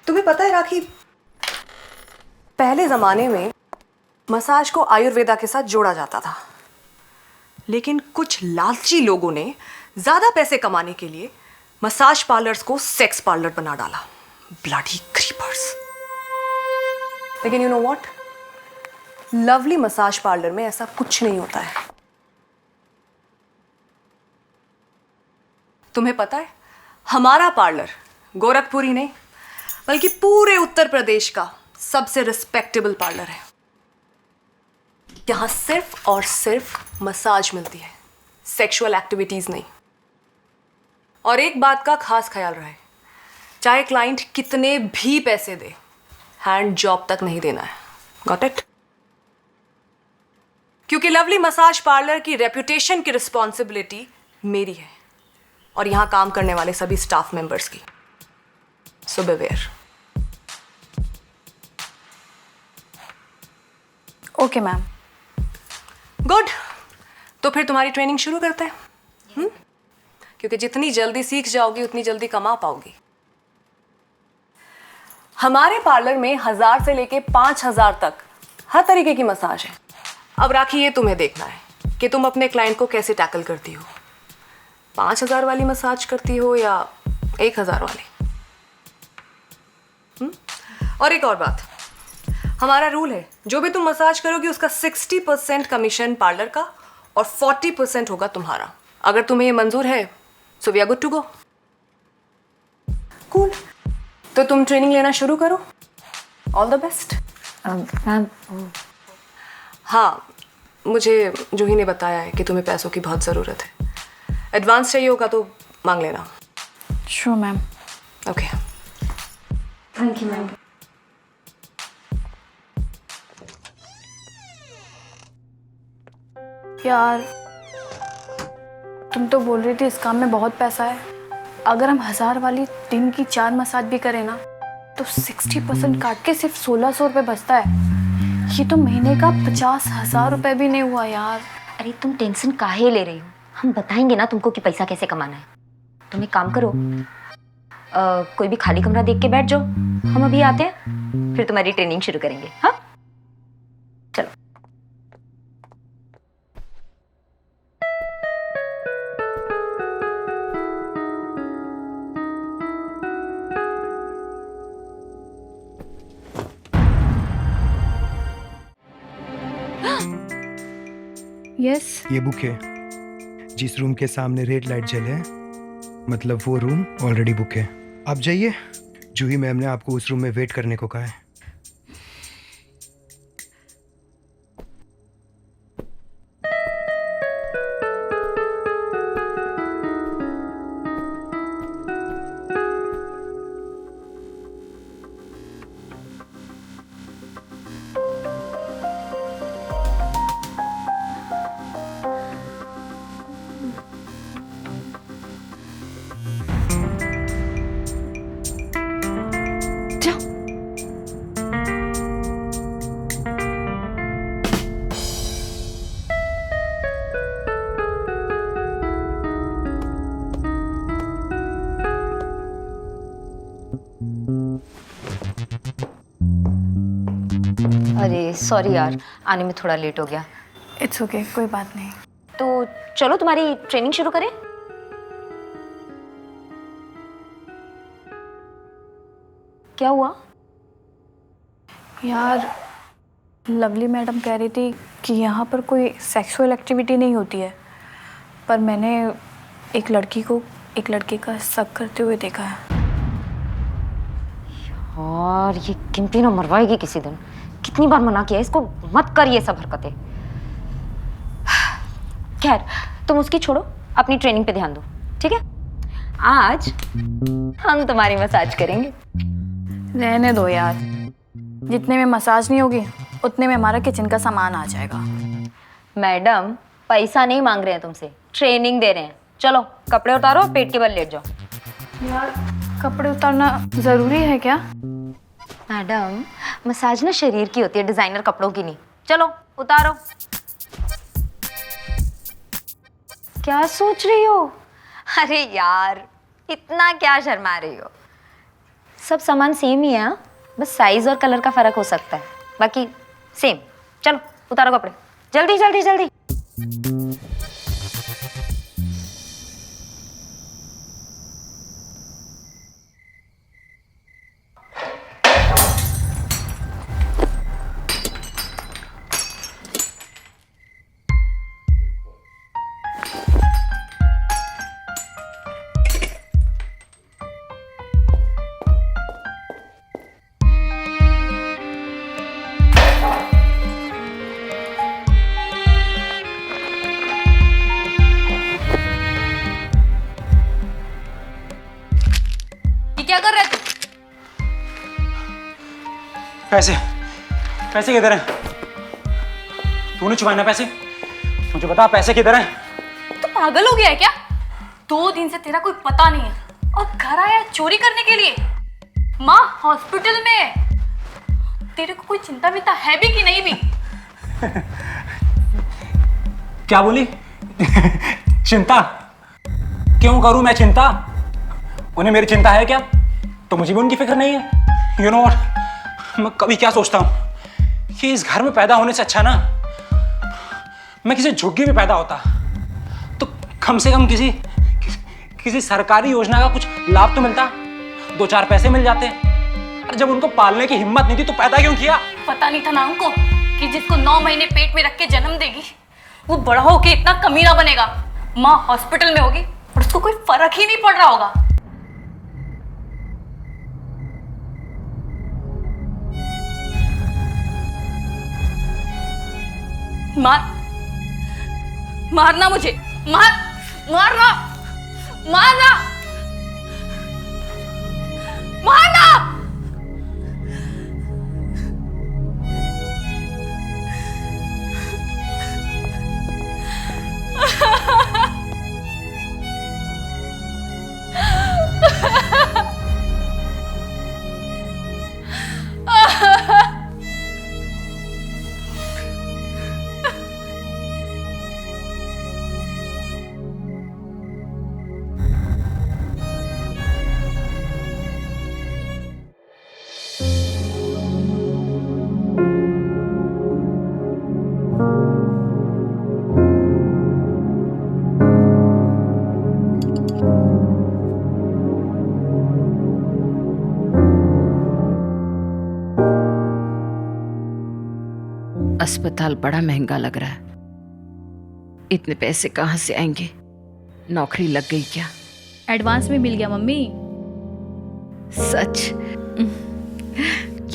तुम्हें पता है राखी, पहले जमाने में मसाज को आयुर्वेदा के साथ जोड़ा जाता था, लेकिन कुछ लालची लोगों ने ज्यादा पैसे कमाने के लिए मसाज पार्लर्स को सेक्स पार्लर बना डाला। Bloody creepers. लेकिन you know what, lovely massage parlour में ऐसा कुछ नहीं होता है। तुम्हें पता है, हमारा पार्लर गोरखपुर ही नहीं बल्कि पूरे उत्तर प्रदेश का सबसे रिस्पेक्टेबल पार्लर है। यहां सिर्फ और सिर्फ मसाज मिलती है, सेक्सुअल एक्टिविटीज नहीं। और एक बात का खास ख्याल रहे, चाहे क्लाइंट कितने भी पैसे दे, हैंड जॉब तक नहीं देना है। Got it? क्योंकि लवली मसाज पार्लर की रेपुटेशन की रिस्पॉन्सिबिलिटी मेरी है और यहां काम करने वाले सभी स्टाफ मेंबर्स की। सो बिवेयर। Okay ma'am. गुड, तो फिर तुम्हारी ट्रेनिंग शुरू करते हैं। क्योंकि जितनी जल्दी सीख जाओगी उतनी जल्दी कमा पाओगी। हमारे पार्लर में 1000 से लेके 5000 तक हर तरीके की मसाज है। अब राखी, ये तुम्हें देखना है कि तुम अपने क्लाइंट को कैसे टैकल करती हो। 5000 वाली मसाज करती हो या 1000 वाली। और एक और बात, हमारा रूल है, जो भी तुम मसाज करोगी उसका 60% कमीशन पार्लर का और 40% होगा तुम्हारा। अगर तुम्हें ये मंजूर है so we are good to go. Cool, तो तुम ट्रेनिंग लेना शुरू करो। All the best. मैम, हाँ, मुझे जूही ने बताया है कि तुम्हें पैसों की बहुत ज़रूरत है। एडवांस चाहिए होगा तो मांग लेना। Sure ma'am. Okay, thank you ma'am. यार, तुम तो बोल रही थी इस काम में बहुत पैसा है। अगर हम 1000 वाली दिन की 4 मसाज भी करें ना तो 60% काट के सिर्फ 1600 रुपये बचता है। ये तो महीने का 50,000 रुपये भी नहीं हुआ यार। अरे तुम टेंशन काहे ले रही हो? हम बताएंगे ना तुमको कि पैसा कैसे कमाना है। तुम एक काम करो, कोई भी खाली कमरा देख के बैठ जाओ, हम अभी आते हैं, फिर तुम्हारी ट्रेनिंग शुरू करेंगे। हाँ, चलो। यस, ये बुक है। जिस रूम के सामने रेड लाइट जले मतलब वो रूम ऑलरेडी बुक है। आप जाइए, जूही मैम ने आपको उस रूम में वेट करने को कहा है। अरे सॉरी यार, आने में थोड़ा लेट हो गया। इट्स ओके, कोई बात नहीं। तो चलो तुम्हारी ट्रेनिंग शुरू करें। क्या हुआ? यार, लवली मैडम कह रही थी कि यहाँ पर कोई सेक्सुअल एक्टिविटी नहीं होती है, पर मैंने एक लड़की को एक लड़के का शक करते हुए देखा है। और ये किम्पी ना मरवाएगी किसी दिन। कितनी बार मना किया इसको, मत कर ये सब हरकतें। खैर, तुम उसकी छोड़ो, अपनी ट्रेनिंग पे ध्यान दो, ठीक है? आज हम तुम्हारी मसाज करेंगे। रहने दो यार, जितने में मसाज नहीं होगी उतने में हमारा किचन का सामान आ जाएगा। मैडम, पैसा नहीं मांग रहे हैं तुमसे, ट्रेनिंग दे रहे हैं। चलो कपड़े उतारो, पेट के बल लेट जाओ। यार, कपड़े उतारना ज़रूरी है क्या? मैडम, मसाज ना शरीर की होती है, डिजाइनर कपड़ों की नहीं। चलो उतारो। क्या सोच रही हो? अरे यार, इतना क्या शर्मा रही हो? सब सामान सेम ही है, हाँ? बस साइज और कलर का फर्क हो सकता है, बाकी सेम। चलो उतारो कपड़े, जल्दी जल्दी जल्दी। क्या कर रहे तू? पैसे पैसे किधर हैं? तूने छुपाए ना पैसे? मुझे बता पैसे किधर हैं? तू पागल हो गया है क्या? 2 दिन से तेरा कोई पता नहीं है और घर आया चोरी करने के लिए। माँ हॉस्पिटल में है। तेरे को कोई चिंता विंता है भी कि नहीं भी? क्या बोली? चिंता? क्यों करूं मैं चिंता? उन्हें मेरी चिंता है क्या? तो मुझे भी उनकी फिक्र नहीं है। यू नो व्हाट, मैं कभी क्या सोचता हूं कि इस घर में पैदा होने से अच्छा ना मैं किसी झुग्गी में पैदा होता, तो कम से कम किसी सरकारी योजना का कुछ लाभ तो मिलता, 2-4 पैसे मिल जाते। अरे जब उनको पालने की हिम्मत नहीं थी तो पैदा क्यों किया? पता नहीं था ना उनको कि जिसको 9 महीने पेट में रख के जन्म देगी वो बड़ा होके इतना कमीना बनेगा। माँ हॉस्पिटल में होगी और उसको कोई फर्क ही नहीं पड़ रहा होगा। मारना मुझे, मारना मारना मारना। अस्पताल बड़ा महंगा लग रहा है। इतने पैसे कहाँ से आएंगे? नौकरी लग गई क्या? एडवांस में मिल गया मम्मी। सच?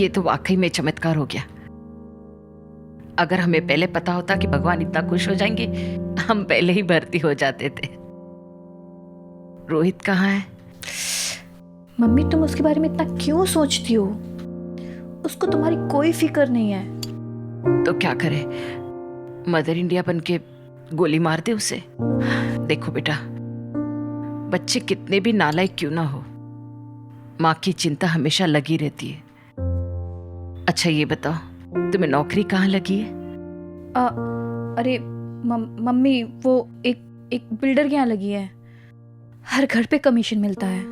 ये तो वाकई में चमत्कार हो गया। अगर हमें पहले पता होता कि भगवान इतना खुश हो जाएंगे, हम पहले ही भर्ती हो जाते थे। रोहित कहाँ है? मम्मी तुम उसके बारे में इतना क्यों सोचती हो? उसको तुम्हारी कोई फिक्र नहीं है। तो क्या करे, मदर इंडिया बन के गोली मार दे उसे? देखो बेटा, बच्चे कितने भी नालायक क्यों ना हो, माँ की चिंता हमेशा लगी रहती है। अच्छा ये बताओ, तुम्हें नौकरी कहाँ लगी है? अरे मम्मी वो एक बिल्डर के यहाँ लगी है। हर घर पे कमीशन मिलता है।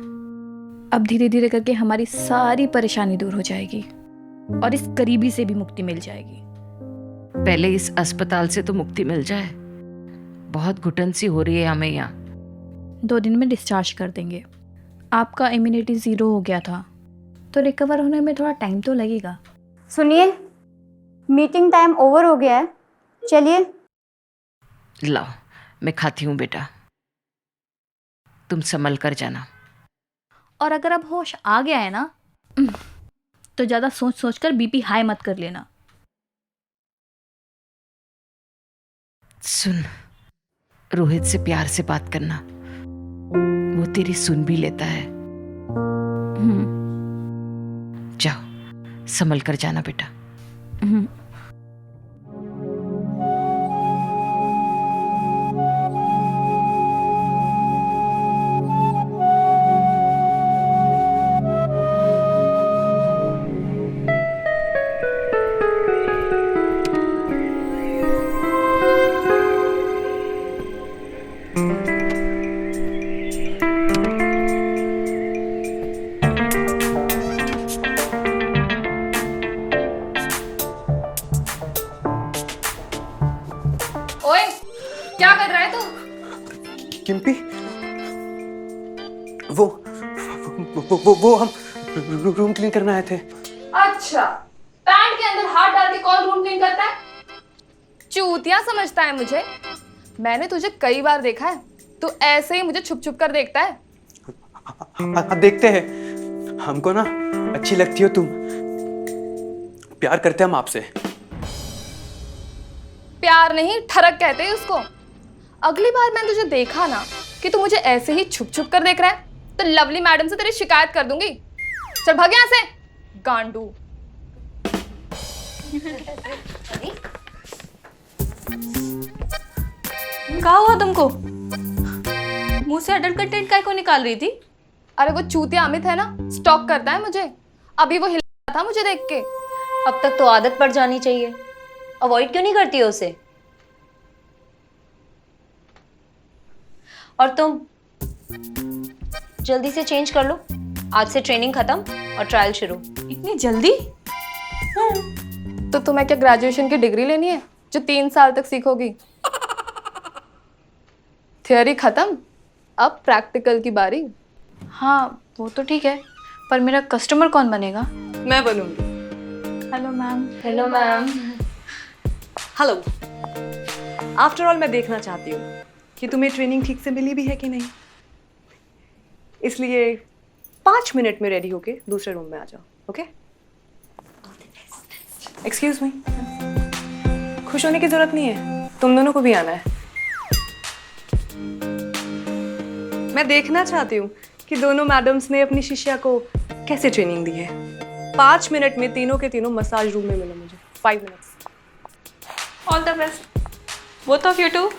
अब धीरे धीरे करके हमारी सारी परेशानी दूर हो जाएगी और इस गरीबी से भी मुक्ति मिल जाएगी। पहले इस अस्पताल से तो मुक्ति मिल जाए। बहुत घुटन सी हो रही है हमें यहाँ। 2 दिन में डिस्चार्ज कर देंगे। आपका इम्यूनिटी 0 हो गया था तो रिकवर होने में थोड़ा टाइम तो लगेगा। सुनिए, मीटिंग टाइम ओवर हो गया है, चलिए। लाओ मैं खाती हूँ बेटा, तुम संभल कर जाना। और अगर अब होश आ गया है ना तो ज़्यादा सोच सोच कर बीपी हाई मत कर लेना। सुन, रोहित से प्यार से बात करना, वो तेरी सुन भी लेता है। जाओ संभल कर जाना बेटा। ओए, क्या कर रहा है तू? किम्पी, वो हम रूम क्लीन करने आए थे। अच्छा, पैंट के अंदर हाथ डाल के कौन रूम क्लीन करता है? चूतिया समझता है मुझे? मैंने तुझे कई बार देखा है, तू ऐसे ही मुझे छुप छुप कर देखता है। देखते हैं, हमको ना अच्छी लगती हो तुम, प्यार करते हम आपसे। प्यार नहीं, ठरक कहते हैं उसको। अगली बार मैंने तुझे देखा ना कि तू मुझे ऐसे ही छुप छुप कर देख रहा है तो लवली मैडम से तेरी शिकायत कर दूंगी। चल भाग यहाँ से, गांडू। क्या हुआ तुमको? मुंह से अडल्ट कंटेंट काय को निकाल रही थी? अरे वो चूतिया अमित है ना, स्टॉक करता है मुझे। अभी वो हिला था मुझे देख के। अब तक तो आदत पड़ जानी चाहिए। अवॉइड क्यों नहीं करती हो उसे? और तुम जल्दी से चेंज कर लो, आज से ट्रेनिंग खत्म और ट्रायल शुरू। इतनी जल्दी? तो तुम्हें क्या ग्रेजुएशन की डिग्री लेनी है जो 3 साल तक सीखोगी? थियोरी खत्म, अब प्रैक्टिकल की बारी। हाँ वो तो ठीक है, पर मेरा कस्टमर कौन बनेगा? मैं बनूंगी। Hello ma'am. Hello ma'am. Hello. After all मैं देखना चाहती हूँ कि तुम्हें ट्रेनिंग ठीक से मिली भी है कि नहीं, इसलिए 5 मिनट में रेडी होके दूसरे रूम में आ जाओ। ओके? एक्सक्यूज मी, खुश होने की जरूरत नहीं है, तुम दोनों को भी आना है। मैं देखना चाहती हूँ कि दोनों मैडम्स ने अपनी शिष्या को कैसे ट्रेनिंग दी है। 5 मिनट में तीनों के तीनों मसाज रूम में मिलो मुझे। 5 minutes. All the best both of you too.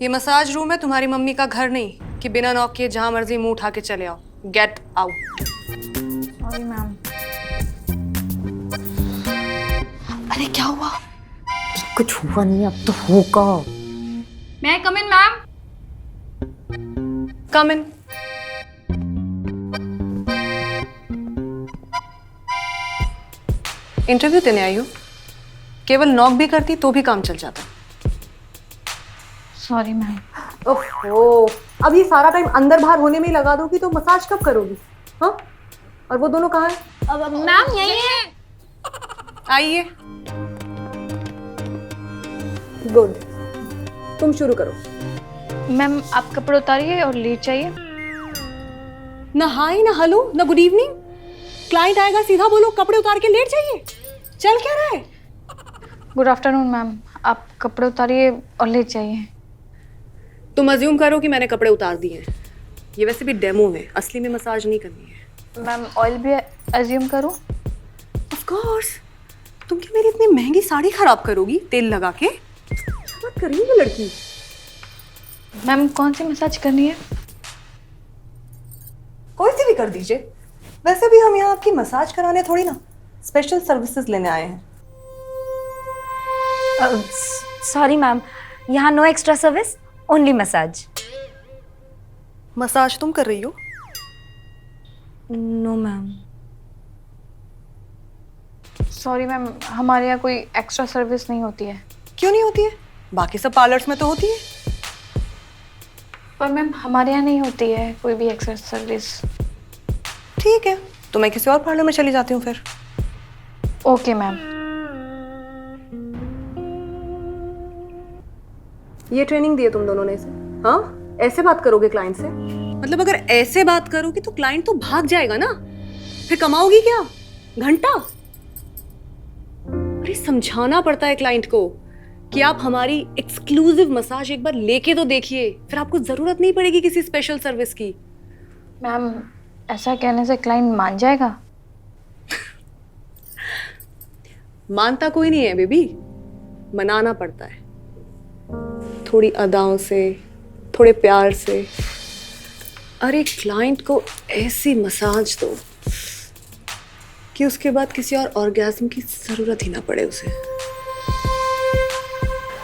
ये मसाज रूम है, तुम्हारी मम्मी का घर नहीं कि बिना नॉक किए जहां मर्जी मुंह उठा के चले आओ। Get out. Sorry ma'am. अरे क्या हुआ? कुछ हुआ नहीं, अब तो होगा। मैं कम इन मैम? कम इन। इंटरव्यू देने आई हो? केवल नॉक भी करती तो भी काम चल जाता। Sorry ma'am. ओहो, अब ये सारा टाइम अंदर बाहर होने में ही लगा दोगी तो मसाज कब करोगी? हाँ? और वो दोनों कहाँ हैं? मैम यही है। आइए। गुड, तुम शुरू करो। मैम आप कपड़े उतारिए और लेट जाइए। ना हाय ना हेलो ना गुड इवनिंग। क्लाइंट आएगा सीधा बोलो कपड़े उतार के लेट जाइए। चल क्या रहा है? गुड आफ्टरनून मैम, आप कपड़े उतारिए और लेट जाइए। तुम अज्यूम करो कि मैंने कपड़े उतार दिए हैं। ये वैसे भी डेमो है, असली में मसाज नहीं करनी है। मैम ऑयल भी अज्यूम करूँ? Of course. तुम क्या मेरी इतनी महंगी साड़ी खराब करोगी तेल लगा के? मत करिए ये लड़की। मैम कौन सी मसाज करनी है? कोई सी भी कर दीजिए। वैसे भी हम यहाँ आपकी मसाज कराने थोड़ी ना, स्पेशल सर्विसेज लेने आए हैं। सॉरी मैम, यहाँ no extra service, only massage. Massage तुम कर रही हो? No ma'am. सॉरी मैम, हमारे यहाँ कोई एक्स्ट्रा सर्विस नहीं होती है। क्यों नहीं होती है? बाकी सब पार्लर्स में तो होती है। पर मैम हमारे यहाँ नहीं होती है कोई भी एक्स्ट्रा सर्विस। ठीक है, तो मैं किसी और पार्लर में चली जाती हूँ फिर। Okay ma'am. ये ट्रेनिंग दी है तुम दोनों ने इसे? हाँ, ऐसे बात करोगे क्लाइंट से? मतलब अगर ऐसे बात करोगी तो क्लाइंट तो भाग जाएगा ना, फिर कमाओगी क्या? घंटा? अरे समझाना पड़ता है क्लाइंट को कि आप हमारी एक्सक्लूसिव मसाज एक बार लेके तो देखिए, फिर आपको जरूरत नहीं पड़ेगी किसी स्पेशल सर्विस की। मैम ऐसा कहने से क्लाइंट मान जाएगा? मानता कोई नहीं है बेबी, मनाना पड़ता है, थोड़ी अदाओं से, थोड़े प्यार से। अरे क्लाइंट को ऐसी मसाज दो कि उसके बाद किसी और ऑर्गेज्म की जरूरत ही ना पड़े उसे।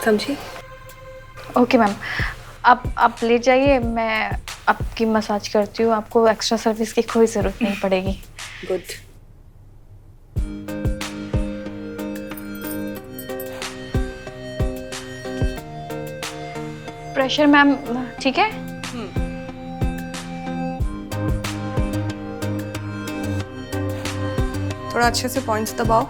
समझी? ओके मैम, आप ले जाइए, मैं आपकी मसाज करती हूँ, आपको एक्स्ट्रा सर्विस की कोई ज़रूरत नहीं पड़ेगी। गुड। प्रेशर मैम ठीक है? थोड़ा अच्छे से पॉइंट्स दबाओ।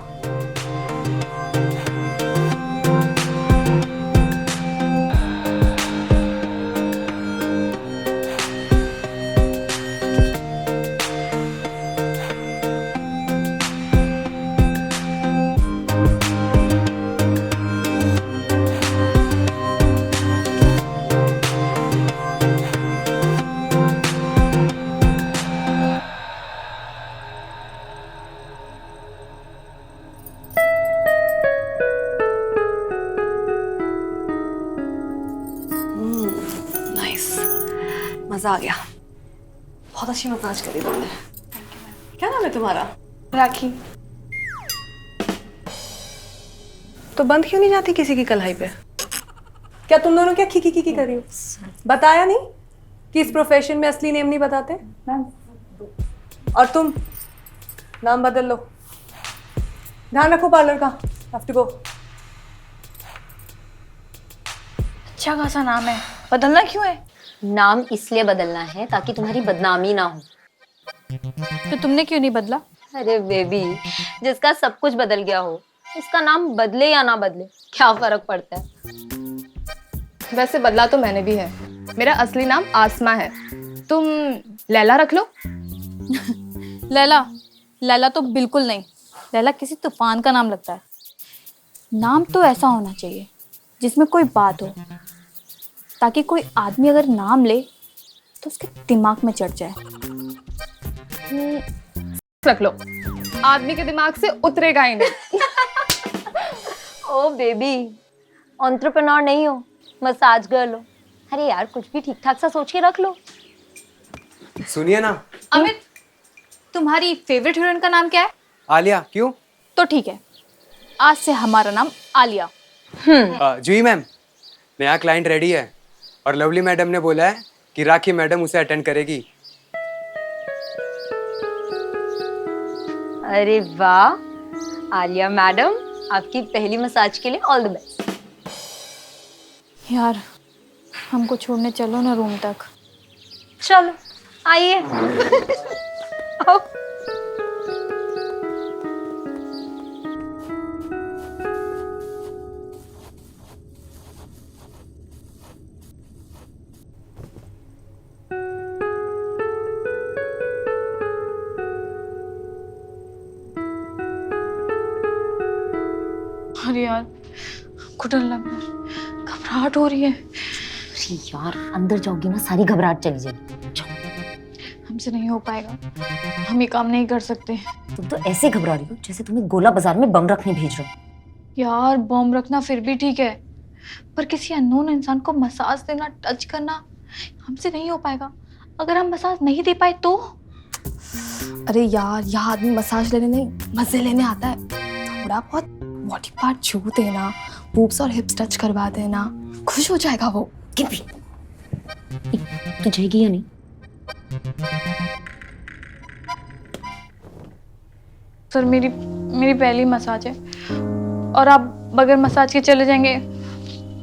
मजा आ गया, बहुत अच्छी मसाज करी तुमने। क्या नाम है तुम्हारा? राखी। तो बंद क्यों नहीं जाती किसी की कलाई पे? क्या तुम दोनों क्या खी कर रही हो? बताया नहीं कि इस प्रोफेशन में असली नेम नहीं बताते? और तुम नाम बदल लो, ध्यान रखो पार्लर का। Have to go. अच्छा खासा नाम है, बदलना क्यों है? नाम इसलिए बदलना है ताकि तुम्हारी बदनामी ना हो। तो तुमने क्यों नहीं बदला? अरे बेबी, जिसका सब कुछ बदल गया हो उसका नाम बदले या ना बदले क्या फर्क पड़ता है। वैसे बदला तो मैंने भी है, मेरा असली नाम आसमा है, तुम लैला रख लो। लैला तो बिल्कुल नहीं, लैला किसी तूफान का नाम लगता है। नाम तो ऐसा होना चाहिए जिसमें कोई बात हो, ताकि कोई आदमी अगर नाम ले तो उसके दिमाग में चढ़ जाए। रख लो, आदमी के दिमाग से उतरेगा ही नहीं। ओ बेबी, एंटरप्रेन्योर नहीं हो, मसाज गर्ल हो। अरे यार कुछ भी ठीक ठाक सा सोच के रख लो। सुनिए ना। अमित, तुम्हारी फेवरेट हीरोइन का नाम क्या है? आलिया। क्यों? तो ठीक है, आज से हमारा नाम आलिया। जूही मैम, नया क्लाइंट रेडी है और लवली मैडम ने बोला है कि राखी मैडम उसे अटेंड करेगी। अरे वाह, आलिया मैडम आपकी पहली मसाज के लिए ऑल द बेस्ट। यार हमको छोड़ने चलो ना रूम तक। चलो आइए। आओ। अरे यार हमको डर लग रहा है, घबराहट हो रही है। अरे यार अंदर जाओगी ना सारी घबराहट चली जाएगी। हमसे नहीं हो पाएगा, हम ये काम नहीं कर सकते। तुम तो ऐसे घबरा रही हो जैसे तुम्हें गोला बाजार में बम रखने भेज रहे हो। यार बम रखना फिर भी ठीक है, पर किसी अननोन इंसान को मसाज देना, टच करना हमसे नहीं हो पाएगा। अगर हम मसाज नहीं दे पाए तो? अरे यार यहाँ आदमी मसाज लेने नहीं मजे लेने आता है। थोड़ा बहुत बॉडी पार्ट छू देना, बूब्स और हिप्स टच करवा देना, खुश हो जाएगा वो। तू जाएगी या नहीं? सर मेरी पहली मसाज है और आप बगैर मसाज के चले जाएंगे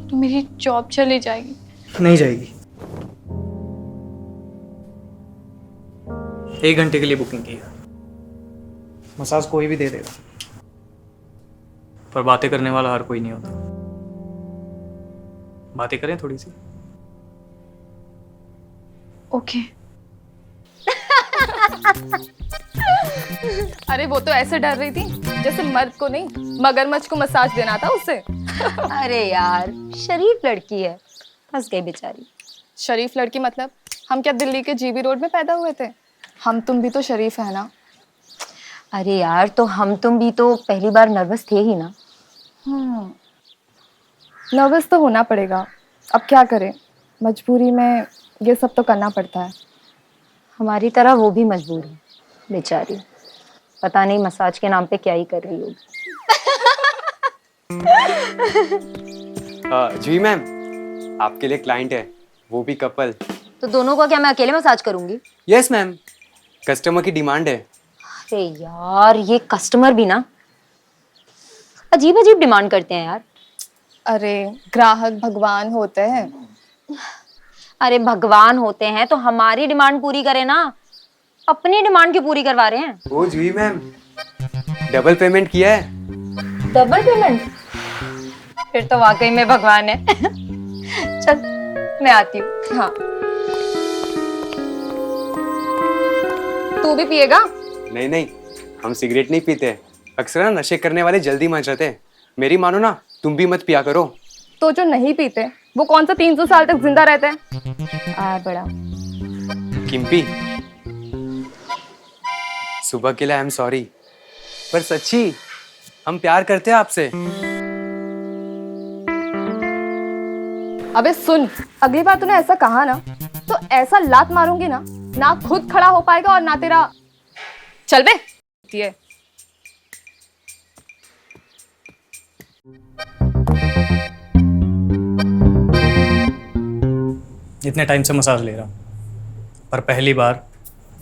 तो मेरी जॉब चली जाएगी। नहीं जाएगी। 1 घंटे के लिए बुकिंग की है। मसाज कोई भी दे देगा, पर बातें करने वाला हर कोई नहीं होता। बातें करें थोड़ी सी। ओके। अरे वो तो ऐसे डर रही थी जैसे मर्द को नहीं मगरमच्छ को मसाज देना था उससे। अरे यार शरीफ लड़की है, फंस गई बेचारी। शरीफ लड़की मतलब हम क्या दिल्ली के जीबी रोड में पैदा हुए थे? हम तुम भी तो शरीफ है ना। अरे यार तो हम तुम भी तो पहली बार नर्वस थे ही ना। नर्वस तो होना पड़ेगा, अब क्या करें, मजबूरी में ये सब तो करना पड़ता है। हमारी तरह वो भी मजबूर है बेचारी, पता नहीं मसाज के नाम पे क्या ही कर रही होगी। जूही मैम, आपके लिए क्लाइंट है, वो भी कपल। तो दोनों का क्या मैं अकेले मसाज करूंगी? यस मैम, कस्टमर की डिमांड है। अरे यार ये कस्टमर भी ना अजीब अजीब डिमांड करते हैं यार। अरे ग्राहक भगवान होते हैं। अरे भगवान होते हैं तो हमारी डिमांड पूरी करे ना, अपनी डिमांड क्यों पूरी करवा रहे हैं? ओ जूही मैम, डबल पेमेंट किया है। Double payment? फिर तो वाकई में भगवान है। चल मैं आती हूँ। हाँ तू भी पिएगा? नहीं नहीं, हम सिगरेट नहीं पीते। अक्सर ना नशे करने वाले जल्दी मर जाते हैं। मेरी मानो ना, तुम भी मत पिया करो। तो जो नहीं पीते वो कौन सा 300 साल तक जिंदा रहते हैं? बड़ा किम्पी, सुबह के लिए आई एम सॉरी, पर सच्ची हम प्यार करते हैं आपसे। अबे सुन, अगली बार तूने ऐसा कहा ना तो ऐसा लात मारूंगी ना, ना खुद खड़ा हो पाएगा और ना तेरा। चल बे। ये इतने टाइम से मसाज ले रहा हूँ, पर पहली बार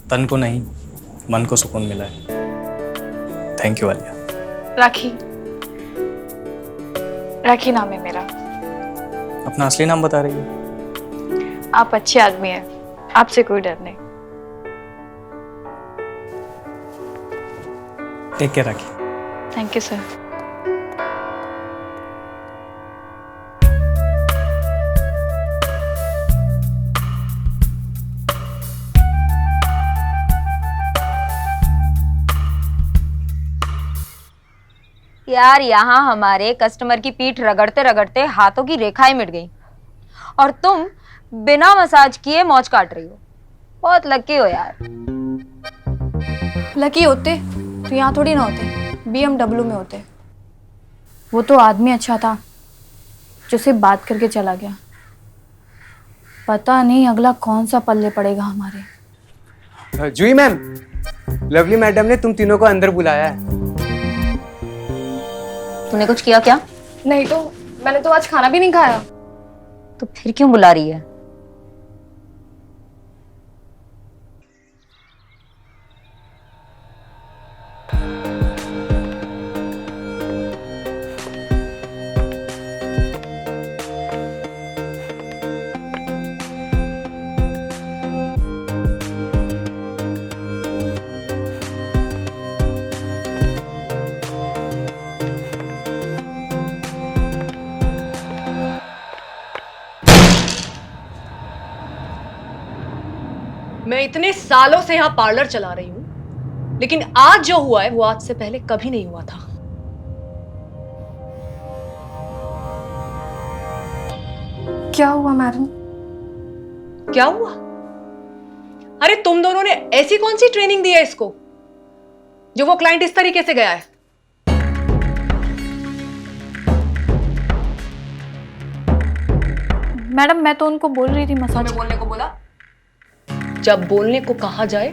तन को नहीं मन को सुकून मिला है। Thank you Alia. राखी, राखी नाम है मेरा। अपना असली नाम बता रही है? आप अच्छे आदमी हैं, आपसे कोई डर नहीं। Take care Rakhi. Thank you sir. यार यहाँ हमारे कस्टमर की पीठ रगड़ते रगड़ते हाथों की रेखाएं मिट गई और तुम बिना मसाज किए मौज काट रही हो। बहुत लकी हो यार। लकी होते तो यहाँ थोड़ी ना होते, BMW में होते। वो तो आदमी अच्छा था जो सिर्फ बात करके चला गया। पता नहीं अगला कौन सा पल्ले पड़ेगा हमारे। जूही मैम, लवली मैडम ने तुम तीनों को अंदर बुलाया है। तूने कुछ किया क्या? नहीं तो मैंने तो आज खाना भी नहीं खाया। तो फिर क्यों बुला रही है? मैं इतने सालों से यहाँ पार्लर चला रही हूँ, लेकिन आज जो हुआ है वो आज से पहले कभी नहीं हुआ था। क्या हुआ मैडम? क्या हुआ? अरे तुम दोनों ने ऐसी कौन सी ट्रेनिंग दी है इसको जो वो क्लाइंट इस तरीके से गया है? मैडम मैं तो उनको बोल रही थी मसाज बोलने को बोला? जब बोलने को कहा जाए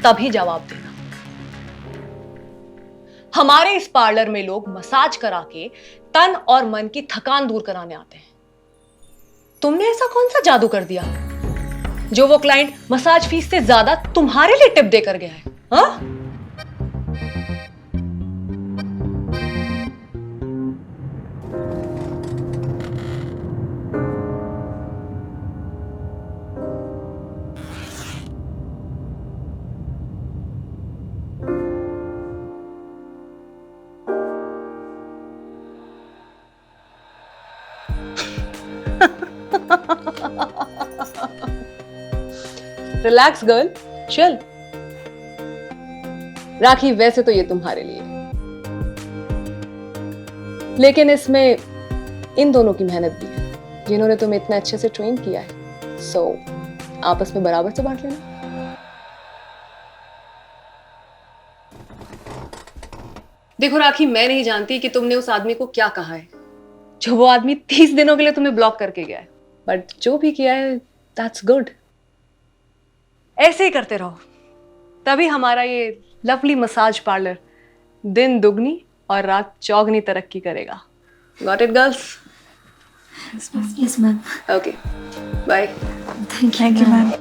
तभी जवाब देना। हमारे इस पार्लर में लोग मसाज करा के तन और मन की थकान दूर कराने आते हैं। तुमने ऐसा कौन सा जादू कर दिया जो वो क्लाइंट मसाज फीस से ज्यादा तुम्हारे लिए टिप देकर गया है? हाँ? रिलैक्स गर्ल, चल। राखी, वैसे तो ये तुम्हारे लिए है, लेकिन इसमें इन दोनों की मेहनत भी है जिन्होंने तुम्हें इतना अच्छे से ट्रेन किया है। सो आपस में बराबर से बांट लेना। देखो राखी, मैं नहीं जानती कि तुमने उस आदमी को क्या कहा है जो वो आदमी 30 दिनों के लिए तुम्हें ब्लॉक करके गया है, बट जो भी किया है दैट्स गुड। ऐसे ही करते रहो, तभी हमारा ये लवली मसाज पार्लर दिन दुगनी और रात चौगनी तरक्की करेगा। Got it girls? Yes ma'am. Okay, bye. Thank you ma'am.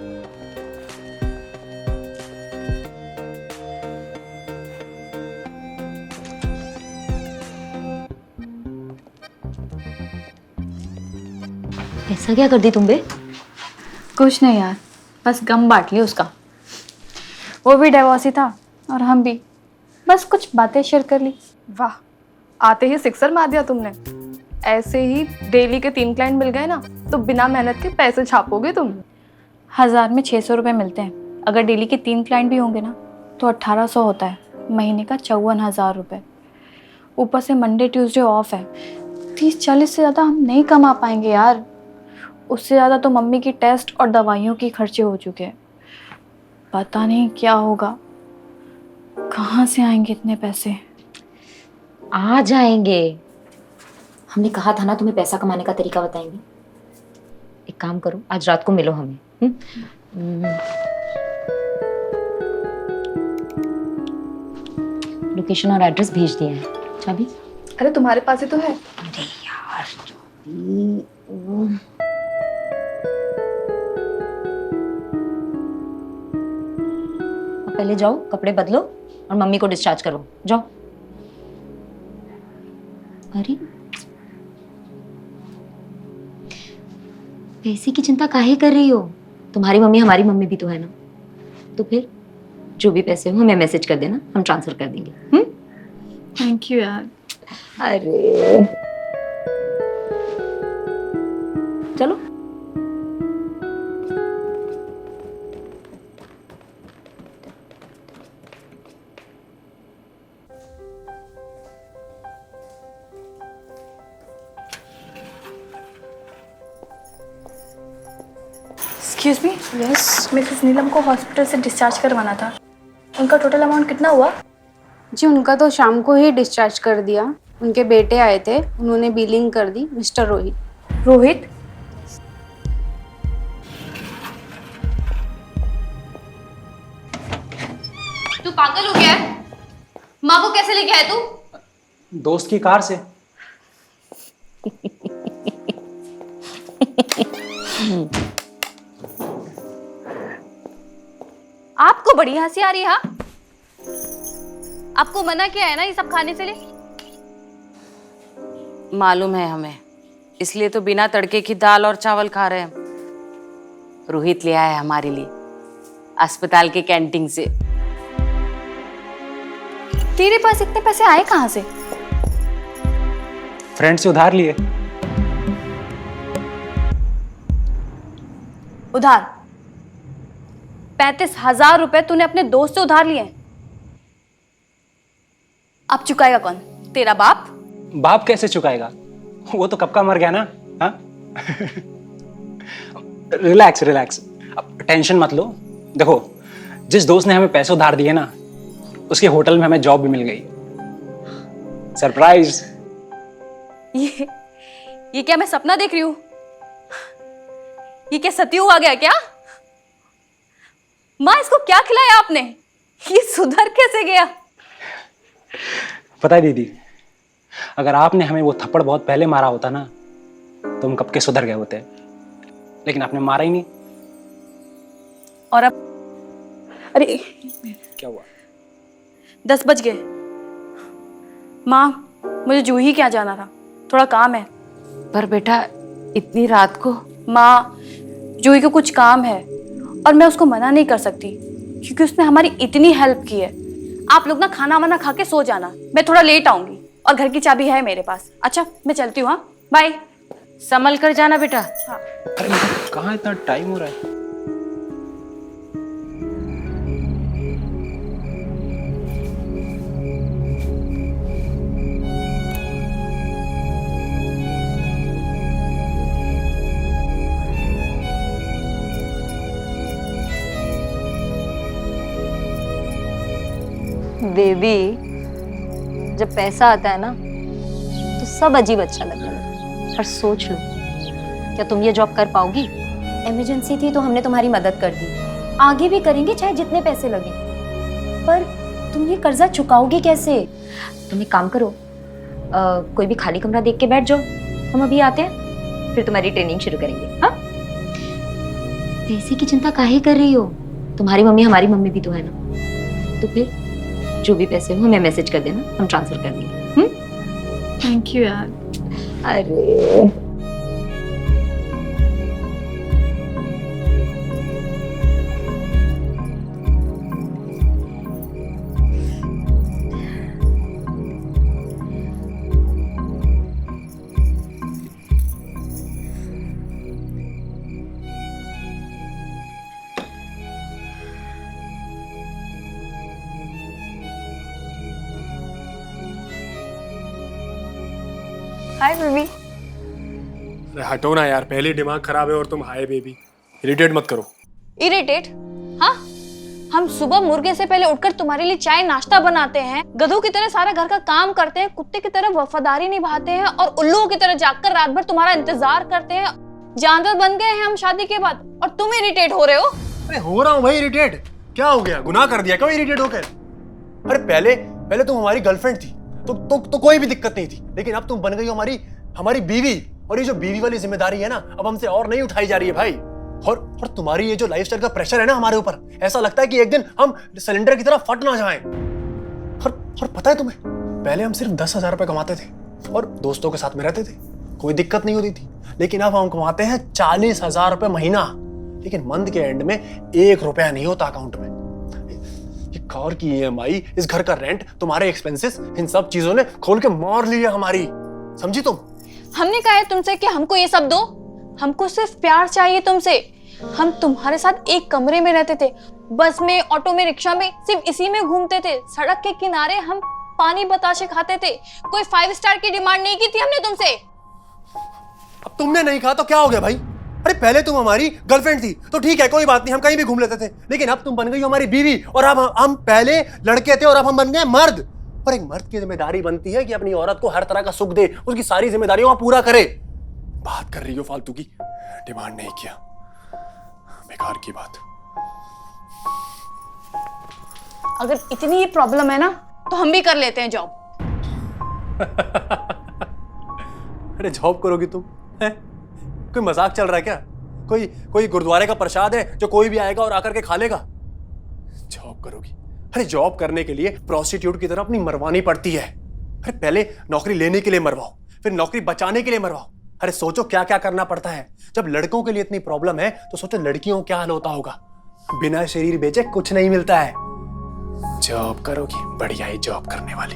ऐसा क्या कर दी तुम बे? कुछ नहीं यार, बस गम बांट लिया उसका। वो भी डिवोर्सी था और हम भी, बस कुछ बातें शेयर कर ली। वाह, आते ही सिक्सर मार दिया तुमने। ऐसे ही डेली के 3 क्लाइंट मिल गए ना तो बिना मेहनत के पैसे छापोगे तुम। 1000 में 600 रुपये मिलते हैं। अगर डेली के 3 क्लाइंट भी होंगे ना तो 1800 होता है, महीने का 54,000 रुपये। ऊपर से मंडे ट्यूसडे ऑफ है। 30-40 से ज़्यादा हम नहीं कमा पाएंगे यार। उससे ज़्यादा तो मम्मी की टेस्ट और दवाइयों की खर्चे हो चुके हैं। पता नहीं क्या होगा, कहाँ से आएंगे इतने पैसे। आ जाएंगे। हमने कहा था ना तुम्हें पैसा कमाने का तरीका बताएंगे। एक काम करो, आज रात को मिलो हमें। लोकेशन और एड्रेस भेज दिया है। चाबी? अरे तुम्हारे पास ही तो है। अरे यार पहले जाओ, कपड़े बदलो और मम्मी को डिस्चार्ज करो। जाओ। अरे पैसे की चिंता काहे कर रही हो? तुम्हारी मम्मी हमारी मम्मी भी तो है ना। तो फिर जो भी पैसे हो हमें मैसेज कर देना, हम ट्रांसफर कर देंगे। थैंक यू यार। अरे चलो। Excuse me. यस। मिसेस नीलम को हॉस्पिटल से डिस्चार्ज करवाना था। उनका टोटल अमाउंट कितना हुआ? जी उनका तो शाम को ही डिस्चार्ज कर दिया। उनके बेटे आए थे, उन्होंने बिलिंग कर दी। मिस्टर रोहित। रोहित? तू पागल हो गया है? माँ को कैसे लेके आया तू? दोस्त की कार से। आपको बड़ी हंसी आ रही है? हाँ, आपको मना किया है ना ये सब खाने से? मालूम है हमें, इसलिए तो बिना तड़के की दाल और चावल खा रहे हैं। रोहित ले आया है हमारे लिए अस्पताल के कैंटीन से। तेरे पास इतने पैसे आए कहाँ से? फ्रेंड से उधार लिए। उधार? 35,000 रुपए तूने अपने दोस्त से उधार लिए? अब चुकाएगा कौन? तेरा बाप? बाप कैसे चुकाएगा? वो तो कब का मर गया ना। हाँ? रिलैक्स रिलैक्स, अब टेंशन मत लो। देखो, जिस दोस्त ने हमें पैसे उधार दिए ना, उसके होटल में हमें जॉब भी मिल गई। सरप्राइज। ये क्या मैं सपना देख रही हूँ? ये क्या सत्यू आ गया क्या? माँ, इसको क्या खिलाया आपने? ये सुधर कैसे गया? पता है दीदी, अगर आपने हमें वो थप्पड़ बहुत पहले मारा होता ना, तो हम कब के सुधर गए होते। लेकिन आपने मारा ही नहीं। और अब? अरे क्या हुआ? 10 बज गए। माँ, मुझे जूही क्या जाना था, थोड़ा काम है। पर बेटा इतनी रात को? माँ, जूही को कुछ काम है और मैं उसको मना नहीं कर सकती क्योंकि उसने हमारी इतनी हेल्प की है। आप लोग ना खाना वाना खा के सो जाना, मैं थोड़ा लेट आऊंगी और घर की चाबी है मेरे पास। अच्छा, मैं चलती हूँ। हाँ, बाय। संभल कर जाना बेटा। हाँ। अरे कहाँ इतना टाइम हो रहा है? बेबी, जब पैसा आता है ना तो सब अजीब अच्छा लगने लगता है। पर सोच लो, क्या तुम ये जॉब कर पाओगी? इमरजेंसी थी तो हमने तुम्हारी मदद कर दी, आगे भी करेंगे चाहे जितने पैसे लगे। पर तुम ये कर्जा चुकाओगी कैसे? तुम एक काम करो, कोई भी खाली कमरा देख के बैठ जाओ, हम अभी आते हैं, फिर तुम्हारी ट्रेनिंग शुरू करेंगे। हाँ, पैसे की चिंता काहे कर रही हो? तुम्हारी मम्मी हमारी मम्मी भी तो है ना। तो फिर जो भी पैसे हो हमें मैसेज कर देना, हम ट्रांसफर कर देंगे। थैंक यू यार। अरे हाय बेबी। अरे हटो ना यार, पहले दिमाग खराब है और तुम हाय बेबी। इरिटेट मत करो। इरिटेट? हाँ, हम सुबह मुर्गे से पहले उठकर तुम्हारे लिए चाय नाश्ता बनाते हैं, गधों की तरह सारा घर का काम करते हैं, कुत्ते की तरह वफादारी निभाते हैं और उल्लुओं की तरह जागकर रात भर तुम्हारा इंतजार करते हैं, जानवर बन गए हैं हम शादी के बाद और तुम इरिटेट हो रहे हो। अरे हो रहा हूँ भाई इरिटेट, क्या हो गया, गुनाह कर दिया क्यों इरिटेट होकर? अरे पहले तुम हमारी गर्लफ्रेंड थी तो कोई भी दिक्कत नहीं थी, लेकिन अब तुम बन गई हो हमारी बीवी, और ये जो बीवी वाली जिम्मेदारी है ना अब हमसे और नहीं उठाई जा रही है भाई। और तुम्हारी ये जो लाइफस्टाइल का प्रेशर है ना हमारे ऊपर, ऐसा लगता है कि एक दिन हम सिलेंडर की तरह फट ना जाएं। और पता है तुम्हें, पहले हम सिर्फ 10,000 रुपए कमाते थे और दोस्तों के साथ में रहते थे, कोई दिक्कत नहीं होती थी, लेकिन अब हम कमाते हैं 40,000 रुपए महीना, लेकिन मंथ के एंड में 1 रुपया नहीं होता अकाउंट में। ये कार की EMI, इस घर का रेंट, तुम्हारे एक्सपेंसेस, इन सब चीजों ने खोल के मार ली है हमारी, समझी तुम? हमने कहा है तुमसे कि हमको ये सब दो, हमको सिर्फ प्यार चाहिए तुमसे। हम तुम्हारे साथ एक कमरे में रहते थे, बस में, ऑटो में, रिक्शा में, सिर्फ इसी में घूमते थे, सड़क के किनारे हम पानी बताशे खाते थे, कोई 5 स्टार की डिमांड नहीं की थी हमने तुमसे। अब तुमने नहीं कहा तो क्या हो गया भाई? अरे पहले तुम हमारी गर्लफ्रेंड थी तो ठीक है, कोई बात नहीं, हम कहीं भी घूम लेते थे, लेकिन अब तुम बन गई हो हमारी बीवी, और अब हम पहले लड़के थे और अब हम बन गए मर्द। और एक मर्द की जिम्मेदारी बनती है कि अपनी औरत को हर तरह का सुख दे, उसकी सारी जिम्मेदारियों को पूरा करे। बात कर रही हो फालतू की, डिमांड नहीं किया, बेकार की बात। अगर इतनी ही प्रॉब्लम है ना तो हम भी कर लेते हैं जॉब। अरे जॉब करोगी तुम? है? कोई मजाक चल रहा है क्या? कोई गुरुद्वारे का प्रसाद है जो कोई भी आएगा और आकर के खा लेगा? जॉब करोगी? अरे जॉब करने के लिए प्रोस्टिट्यूट की तरह अपनी मरवानी पड़ती है। अरे पहले नौकरी लेने के लिए मरवाओ, फिर नौकरी बचाने के लिए मरवाओ। अरे सोचो क्या क्या करना पड़ता है। जब लड़कों के लिए इतनी प्रॉब्लम है तो सोचो लड़कियों क्या हाल होता होगा। बिना शरीर बेचे कुछ नहीं मिलता है। जॉब करोगी? बढ़िया ही जॉब करने वाली।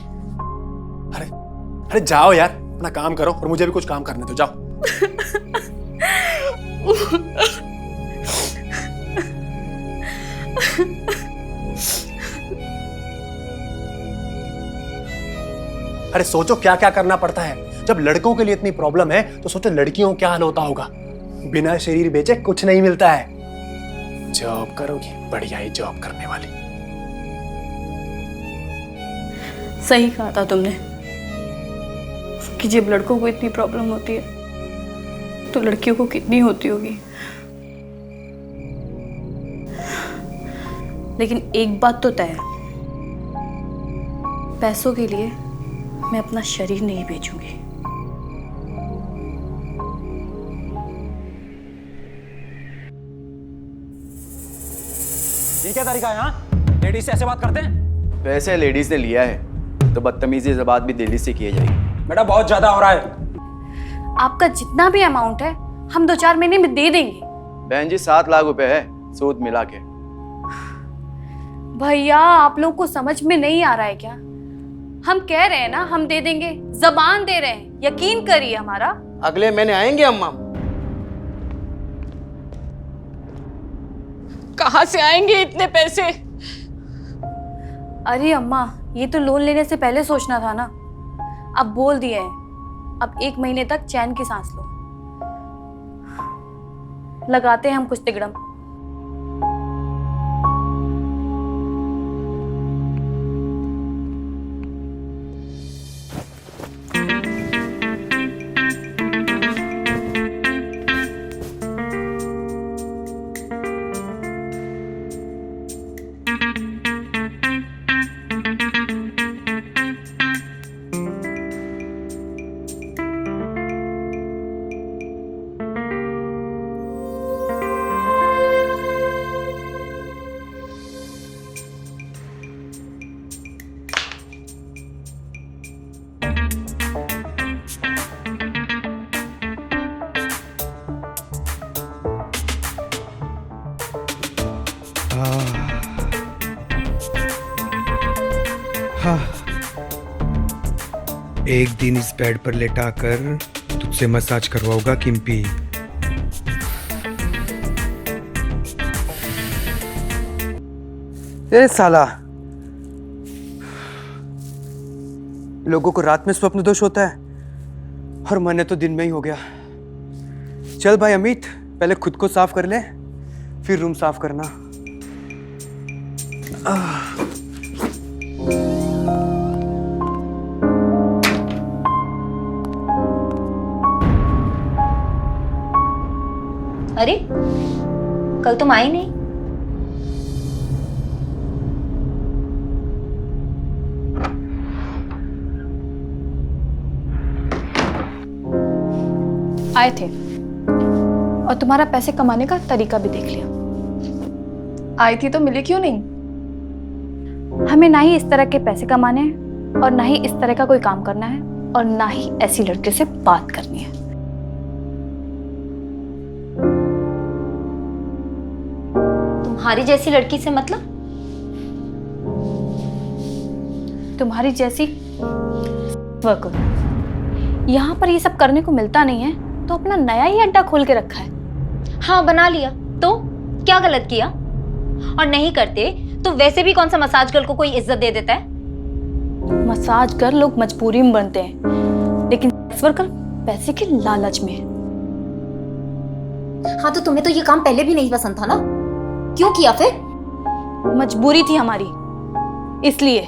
अरे जाओ यार, अपना काम करो और मुझे भी कुछ काम करने दो, जाओ। अरे सोचो क्या क्या करना पड़ता है। जब लड़कों के लिए इतनी प्रॉब्लम है तो सोचो लड़कियों क्या हाल होता होगा। बिना शरीर बेचे कुछ नहीं मिलता है। जॉब करोगी? बढ़िया ही जॉब करने वाली। सही कहा था तुमने कि जब लड़कों को इतनी प्रॉब्लम होती है तो लड़कियों को कितनी होती होगी। लेकिन एक बात तो तय है, पैसों के लिए मैं अपना शरीर नहीं बेचूंगी। ये क्या तरीका है? हाँ, लेडीज से ऐसे बात करते हैं? वैसे लेडीज ने लिया है तो बदतमीजी से बात भी दिल्ली से की जाएगी। बेटा बहुत ज्यादा हो रहा है। आपका जितना भी अमाउंट है हम 2-4 महीने में दे देंगे। बहन जी 7 लाख रुपए है सूद मिला के। भैया आप लोगों को समझ में नहीं आ रहा है क्या? हम कह रहे हैं ना हम दे देंगे, जबान दे रहे हैं, यकीन करिए हमारा। अगले महीने आएंगे अम्मा। कहाँ से आएंगे इतने पैसे? अरे अम्मा, ये तो लोन लेने से पहले सोचना था ना। अब बोल दिए हैं, अब 1 महीने तक चैन की सांस लो। लगाते हैं हम कुछ तिगड़म। एक दिन इस बेड पर लेटाकर तुझसे मसाज करवाऊंगा किम्पी। ए साला, लोगों को रात में स्वप्न दोष होता है और मैंने तो दिन में ही हो गया। चल भाई अमित, पहले खुद को साफ कर ले, फिर रूम साफ करना। कल तुम आई नहीं। आए थे और तुम्हारा पैसे कमाने का तरीका भी देख लिया। आई थी तो मिली क्यों नहीं? हमें ना ही इस तरह के पैसे कमाने हैं और ना ही इस तरह का कोई काम करना है और ना ही ऐसी लड़के से बात करनी है। तुम्हारी जैसी लड़की से मतलब? तुम्हारी जैसी वर्कर। यहाँ पर ये सब करने को मिलता नहीं है तो अपना नया ही अड्डा खोल के रखा है। हाँ बना लिया तो क्या गलत किया? और नहीं करते तो वैसे भी कौन सा मसाज गर्ल को कोई इज्जत दे देता है? मसाज गर्ल लोग मजबूरी में बनते हैं, लेकिन सेक्स वर्कर पैसे के लालच में है। हाँ तो तुम्हें तो ये काम पहले भी नहीं पसंद था ना, क्यों किया फिर? मजबूरी थी हमारी, इसलिए।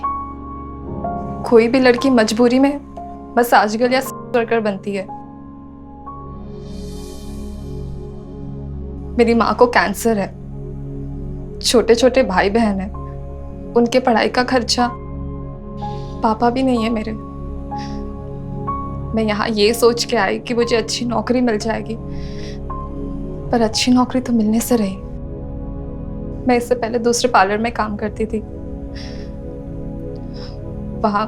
कोई भी लड़की मजबूरी में मसाज गर्ल या सेक्स वर्कर बनती है। मेरी माँ को कैंसर है, छोटे छोटे भाई बहन हैं, उनके पढ़ाई का खर्चा, पापा भी नहीं है मेरे। मैं यहाँ ये सोच के आई कि मुझे अच्छी नौकरी मिल जाएगी, पर अच्छी नौकरी तो मिलने से रही। मैं इससे पहले दूसरे पार्लर में काम करती थी। वहां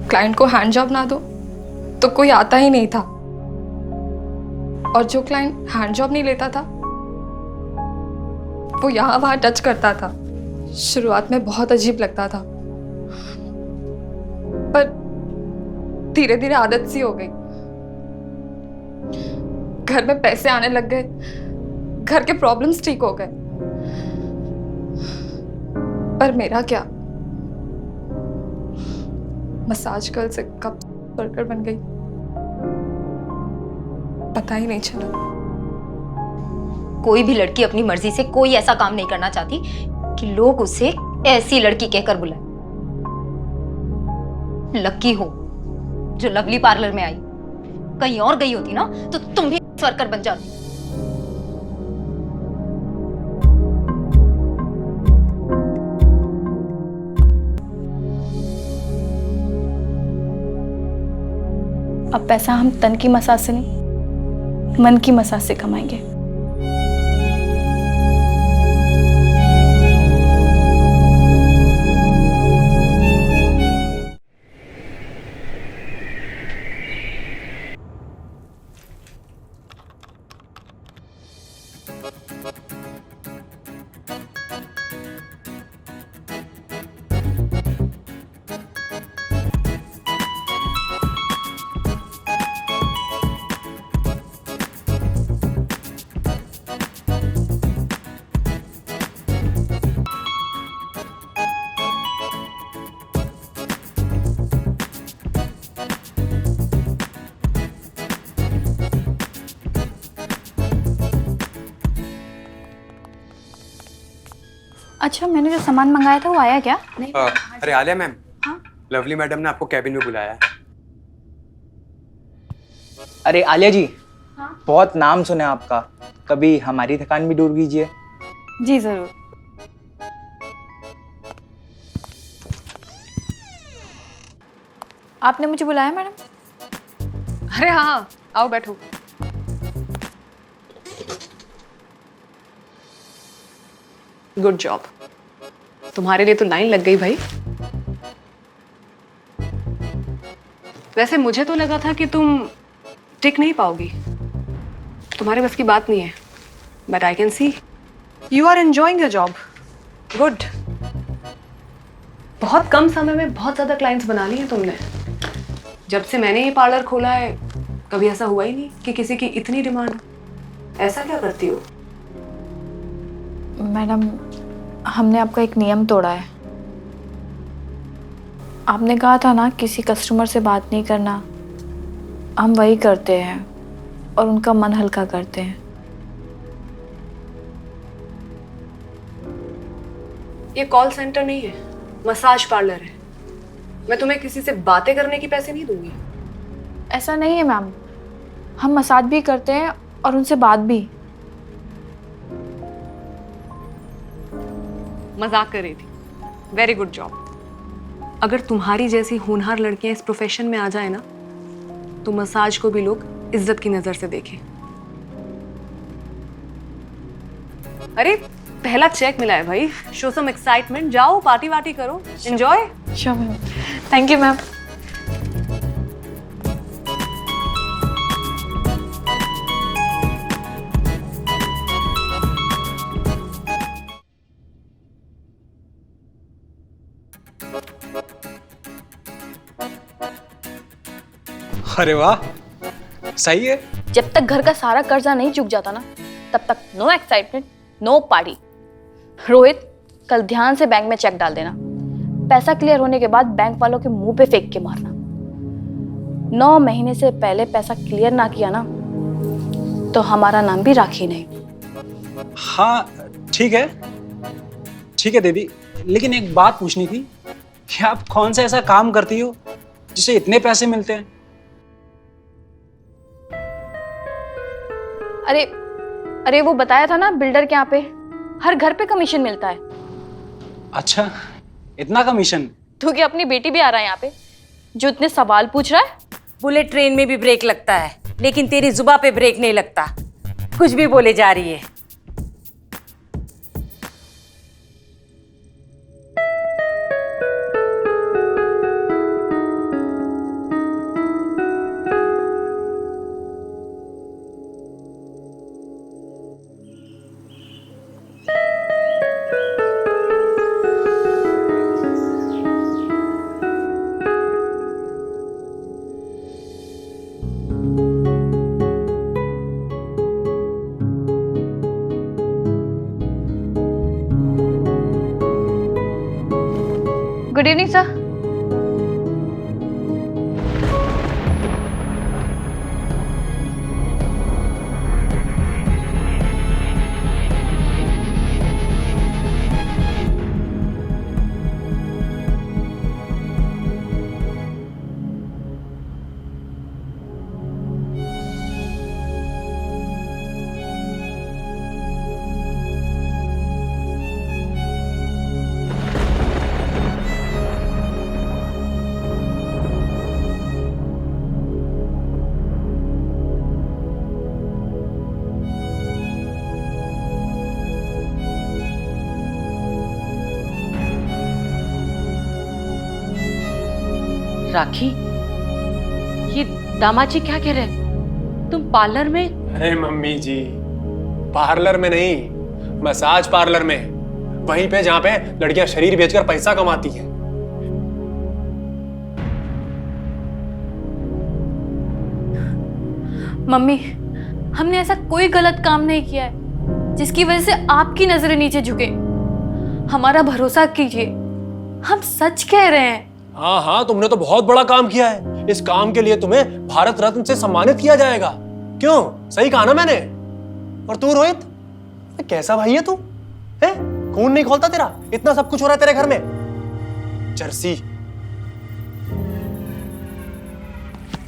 क्लाइंट को हैंड जॉब ना दो तो कोई आता ही नहीं था, और जो क्लाइंट हैंड जॉब नहीं लेता था वो यहाँ वहां टच करता था। शुरुआत में बहुत अजीब लगता था, पर धीरे धीरे आदत सी हो गई। घर में पैसे आने लग गए, घर के प्रॉब्लम्स ठीक हो गए। पर मेरा क्या, मसाज गर्ल से कब वर्कर बन गई पता ही नहीं चला। कोई भी लड़की अपनी मर्जी से कोई ऐसा काम नहीं करना चाहती कि लोग उसे ऐसी लड़की कहकर बुलाए। लकी हो जो लवली पार्लर में आई, कहीं और गई होती ना तो तुम भी वर्कर बन जाती। अब पैसा हम तन की मसाज से नहीं, मन की मसाज से कमाएंगे। अच्छा, मैंने जो सामान मंगाया था वो आया क्या? नहीं। अरे आलिया मैम, लवली मैडम ने आपको कैबिन में बुलाया है। अरे आलिया जी, बहुत नाम सुना आपका, कभी हमारी थकान भी दूर कीजिए। जी जरूर। आपने मुझे बुलाया मैडम? अरे हाँ, आओ बैठो। गुड जॉब, तुम्हारे लिए तो लाइन लग गई भाई। वैसे मुझे तो लगा था कि तुम टिक नहीं पाओगी, तुम्हारे बस की बात नहीं है, but I can see you are enjoying your job. Good. बहुत कम समय में बहुत ज्यादा क्लाइंट्स बना लिए हैं तुमने। जब से मैंने ये पार्लर खोला है कभी ऐसा हुआ ही नहीं कि किसी की इतनी डिमांड हो। ऐसा क्या करती हो? मैडम, हमने आपका एक नियम तोड़ा है। आपने कहा था ना किसी कस्टमर से बात नहीं करना, हम वही करते हैं और उनका मन हल्का करते हैं। ये कॉल सेंटर नहीं है, मसाज पार्लर है। मैं तुम्हें किसी से बातें करने की पैसे नहीं दूंगी। ऐसा नहीं है मैम, हम मसाज भी करते हैं और उनसे बात भी। मजाक कर रही थी। Very good job. अगर तुम्हारी जैसी होनहार लड़कियां इस प्रोफेशन में आ जाए ना, तो मसाज को भी लोग इज्जत की नजर से देखें। अरे पहला चेक मिला है भाई, शो सम एक्साइटमेंट, जाओ पार्टी वार्टी करो, enjoy. Sure ma'am, thank you ma'am. अरे वाह, सही है। जब तक घर का सारा कर्जा नहीं चुक जाता ना, तब तक no excitement, no party. Rohit, कल ध्यान से बैंक में चेक डाल देना। पैसा क्लियर होने के बाद बैंक वालों के मुंह पे फेंक के मारना। 9 महीने से पहले पैसा क्लियर ना किया ना, तो हमारा नाम भी राखी नहीं। हाँ ठीक है दीदी, लेकिन एक बात पूछनी थी कि आप कौन सा ऐसा काम करती हो जिससे इतने पैसे मिलते हैं? अरे वो बताया था ना, बिल्डर के यहाँ पे हर घर पे कमीशन मिलता है। अच्छा, इतना कमीशन? तू क्या अपनी बेटी भी आ रहा है यहाँ पे जो इतने सवाल पूछ रहा है? बुलेट ट्रेन में भी ब्रेक लगता है, लेकिन तेरी जुबान पे ब्रेक नहीं लगता। कुछ भी बोले जा रही है। Good evening sir. राखी, ये दामाद जी क्या कह रहे हैं? तुम पार्लर में? अरे मम्मी जी, पार्लर में नहीं, मसाज पार्लर में, वहीं पे जहां पे लड़कियां शरीर बेचकर पैसा कमाती हैं। मम्मी, हमने ऐसा कोई गलत काम नहीं किया है जिसकी वजह से आपकी नजरें नीचे झुके। हमारा भरोसा कीजिए, हम सच कह रहे हैं। हाँ, तुमने तो बहुत बड़ा काम किया है। इस काम के लिए तुम्हें भारत रत्न से सम्मानित किया जाएगा। क्यों, सही कहा ना मैंने? और तू रोहित, कैसा भाई है तू? है? खून नहीं खोलता तेरा? इतना सब कुछ हो रहा है तेरे घर में। जर्सी।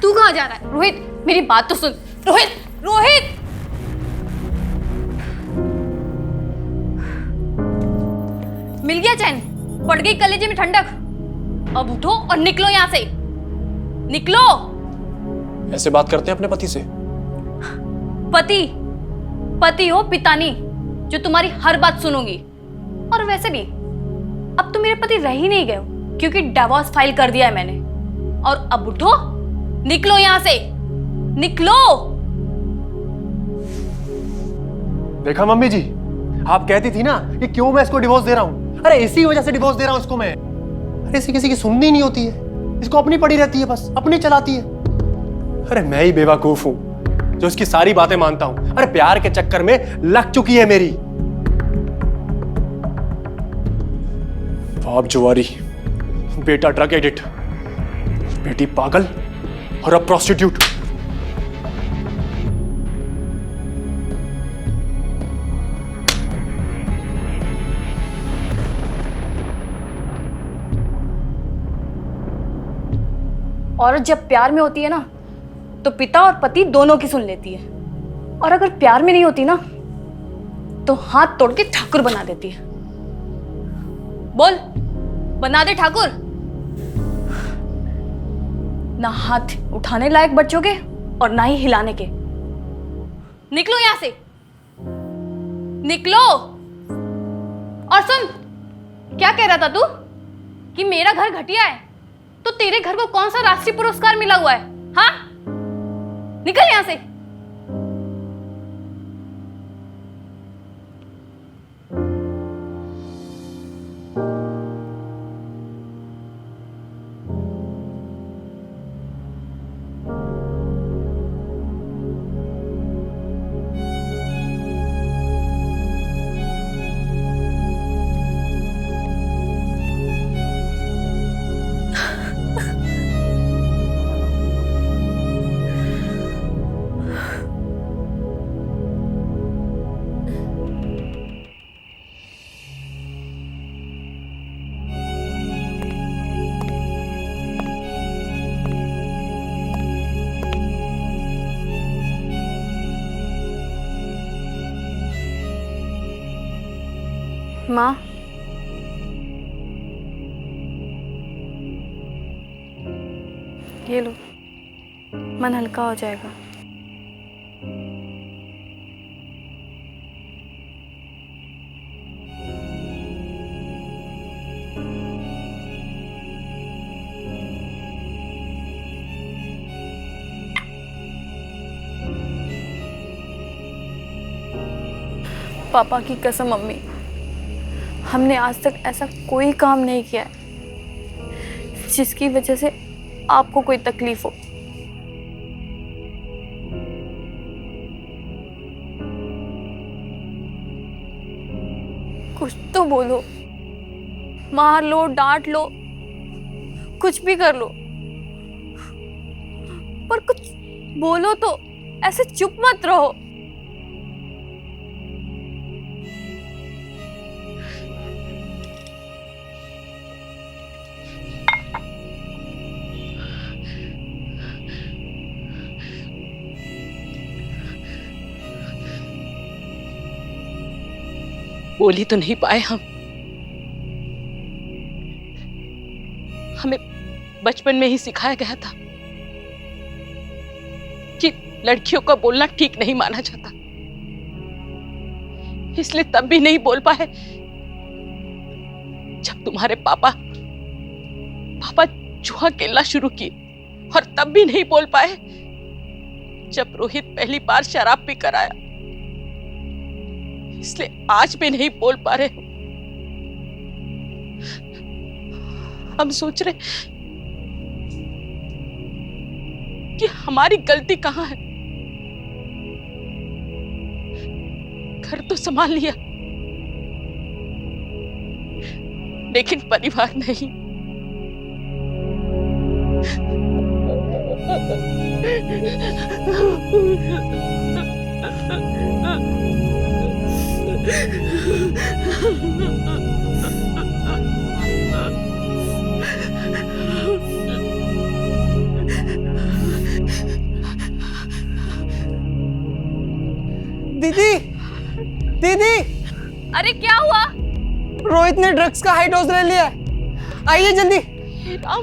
तू कहाँ जा रहा है? रोहित, मेरी बात तो सुन। रोहित! मिल गया चैन? पड़ गई कलेजे में ठंडक? अब उठो और निकलो यहाँ से। निकलो। ऐसे बात करते हैं अपने पति से? पति हो, पिता नहीं, जो तुम्हारी हर बात सुनूंगी। और वैसे भी अब तो मेरे पति रह ही नहीं गए हो, क्योंकि डिवोर्स फाइल कर दिया है मैंने। और अब उठो, निकलो यहाँ से, निकलो। देखा मम्मी जी, आप कहती थी ना कि क्यों मैं इसको डिवोर्स दे रहा हूं। अरे इसी वजह से डिवोर्स दे रहा हूं इसको मैं। अरे इसी किसी की सुननी नहीं होती है, इसको अपनी पड़ी रहती है, बस अपनी चलाती है। अरे मैं ही बेवकूफ हूं जो इसकी सारी बातें मानता हूं। अरे प्यार के चक्कर में लग चुकी है मेरी। बाप जुआरी, बेटा ड्रग एडिक्ट, बेटी पागल और अब प्रोस्टिट्यूट। औरत जब प्यार में होती है ना, तो पिता और पति दोनों की सुन लेती है। और अगर प्यार में नहीं होती ना, तो हाथ तोड़ के ठाकुर बना देती है। बोल, बना दे ठाकुर। ना हाथ उठाने लायक बच्चोगे और ना ही हिलाने के। निकलो यहां से, निकलो। और सुन, क्या कह रहा था तू कि मेरा घर घटिया है? तो तेरे घर को कौन सा राष्ट्रीय पुरस्कार मिला हुआ है? हाँ, निकल यहां से। माँ, ये लो, मन हल्का हो जाएगा। पापा की कसम मम्मी, हमने आज तक ऐसा कोई काम नहीं किया है जिसकी वजह से आपको कोई तकलीफ हो। कुछ तो बोलो, मार लो, डांट लो, कुछ भी कर लो, पर कुछ बोलो तो, ऐसे चुप मत रहो। बोल ही तो नहीं पाए हम। हमें बचपन में ही सिखाया गया था कि लड़कियों का बोलना ठीक नहीं माना जाता, इसलिए तब भी नहीं बोल पाए जब तुम्हारे पापा जुआ खेलना शुरू किए, और तब भी नहीं बोल पाए जब रोहित पहली बार शराब पी कर आया, इसलिए आज भी नहीं बोल पा रहे। हम सोच रहे कि हमारी गलती कहां है। घर तो संभाल लिया, लेकिन परिवार नहीं। दीदी, दीदी, अरे क्या हुआ? रोहित ने ड्रग्स का हाई डोज ले लिया है, आइए जल्दी। राम,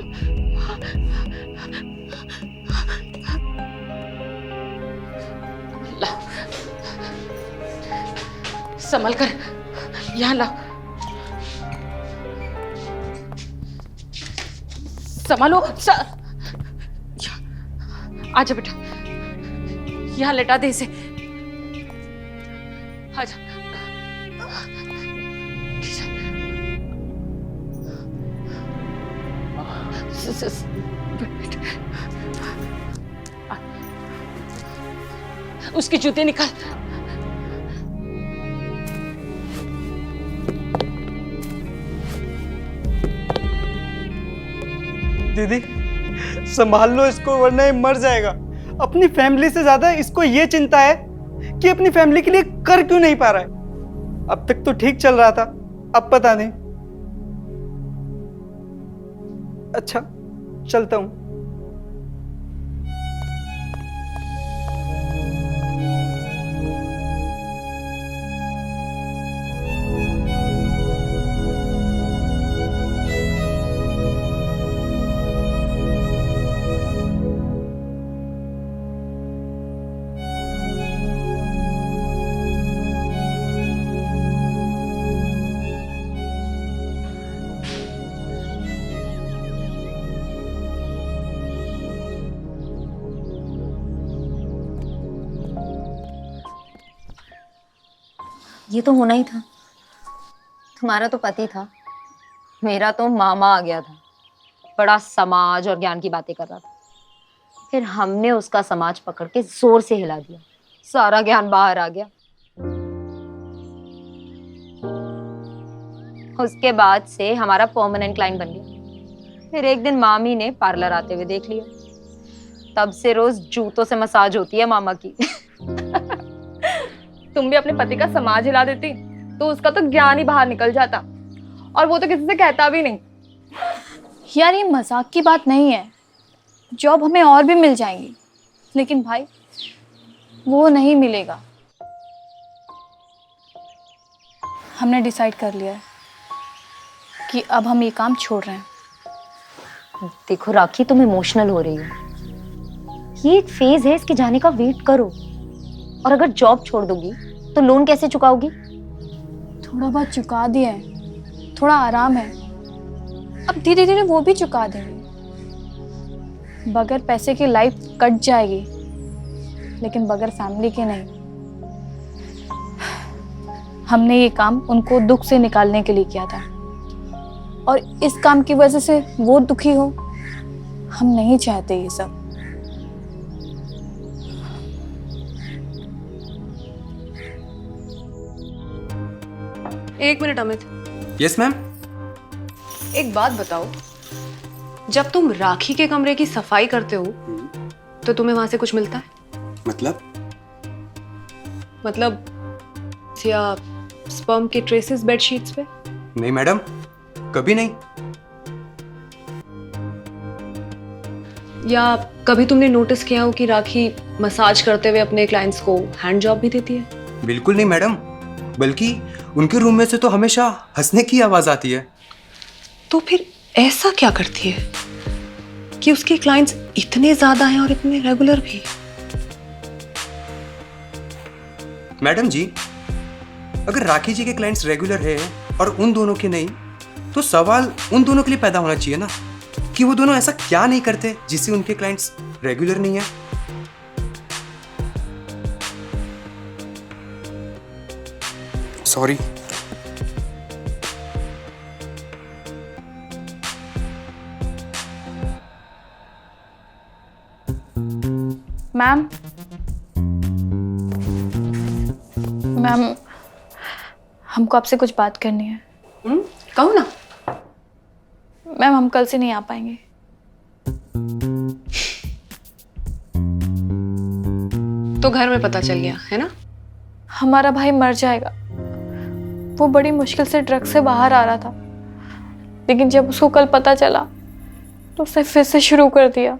ला, संभल कर, यहाँ ला, संभालो। आजा बेटा, यहाँ लेटा दे इसे। आजा। उसके जूते निकाल। दीदी, संभाल लो इसको वरना ये मर जाएगा। अपनी फैमिली से ज्यादा इसको ये चिंता है कि अपनी फैमिली के लिए कर क्यों नहीं पा रहा है। अब तक तो ठीक चल रहा था, अब पता नहीं। अच्छा, चलता हूं। ये तो होना ही था। तुम्हारा तो पति था, मेरा तो मामा आ गया था, बड़ा समाज और ज्ञान की बातें कर रहा था। फिर हमने उसका समाज पकड़ के जोर से हिला दिया, सारा ज्ञान बाहर आ गया। उसके बाद से हमारा परमानेंट क्लाइंट बन गया। फिर एक दिन मामी ने पार्लर आते हुए देख लिया, तब से रोज जूतों से मसाज होती है मामा की। तुम भी अपने पति का समाज हिला देती तो उसका तो ज्ञान ही बाहर निकल जाता, और वो तो किसी से कहता भी नहीं। यार ये मजाक की बात नहीं है, जॉब हमें और भी मिल जाएंगी, लेकिन भाई वो नहीं मिलेगा। हमने डिसाइड कर लिया है कि अब हम ये काम छोड़ रहे हैं। देखो राखी, तुम इमोशनल हो रही हो। ये एक फेज है, इसके जाने का वेट करो। और अगर जॉब छोड़ दोगी तो लोन कैसे चुकाओगी? थोड़ा बहुत चुका दिया है, थोड़ा आराम है, अब धीरे धीरे वो भी चुका देंगे। बगैर पैसे की लाइफ कट जाएगी, लेकिन बगैर फैमिली के नहीं। हमने ये काम उनको दुख से निकालने के लिए किया था, और इस काम की वजह से वो दुखी हो, हम नहीं चाहते ये सब। एक मिनट अमित, यस मैम। एक बात बताओ, जब तुम राखी के कमरे की सफाई करते हो तो तुम्हें वहां से कुछ मिलता है? मतलब या स्पर्म के ट्रेसेस बेडशीट्स पे? नहीं मैडम, कभी नहीं। या कभी तुमने नोटिस किया हो कि राखी मसाज करते हुए अपने क्लाइंट्स को हैंड जॉब भी देती है? बिल्कुल नहीं मैडम, बल्कि उनके रूम में से तो हमेशा हंसने की आवाज आती है। तो फिर ऐसा क्या करती है कि उसके क्लाइंट्स इतने ज्यादा हैं और इतने रेगुलर भी? मैडम जी, अगर राखी जी के क्लाइंट्स रेगुलर है और उन दोनों के नहीं, तो सवाल उन दोनों के लिए पैदा होना चाहिए ना कि वो दोनों ऐसा क्या नहीं करते जिससे उनके क्लाइंट्स रेगुलर नहीं है। सॉरी। मैम, हमको आपसे कुछ बात करनी है। कहो ना। मैम, हम कल से नहीं आ पाएंगे। तो घर में पता चल गया है ना? हमारा भाई मर जाएगा। वो बड़ी मुश्किल से ड्रग से बाहर आ रहा था, लेकिन जब उसको कल पता चला तो उसने फिर से शुरू कर दिया।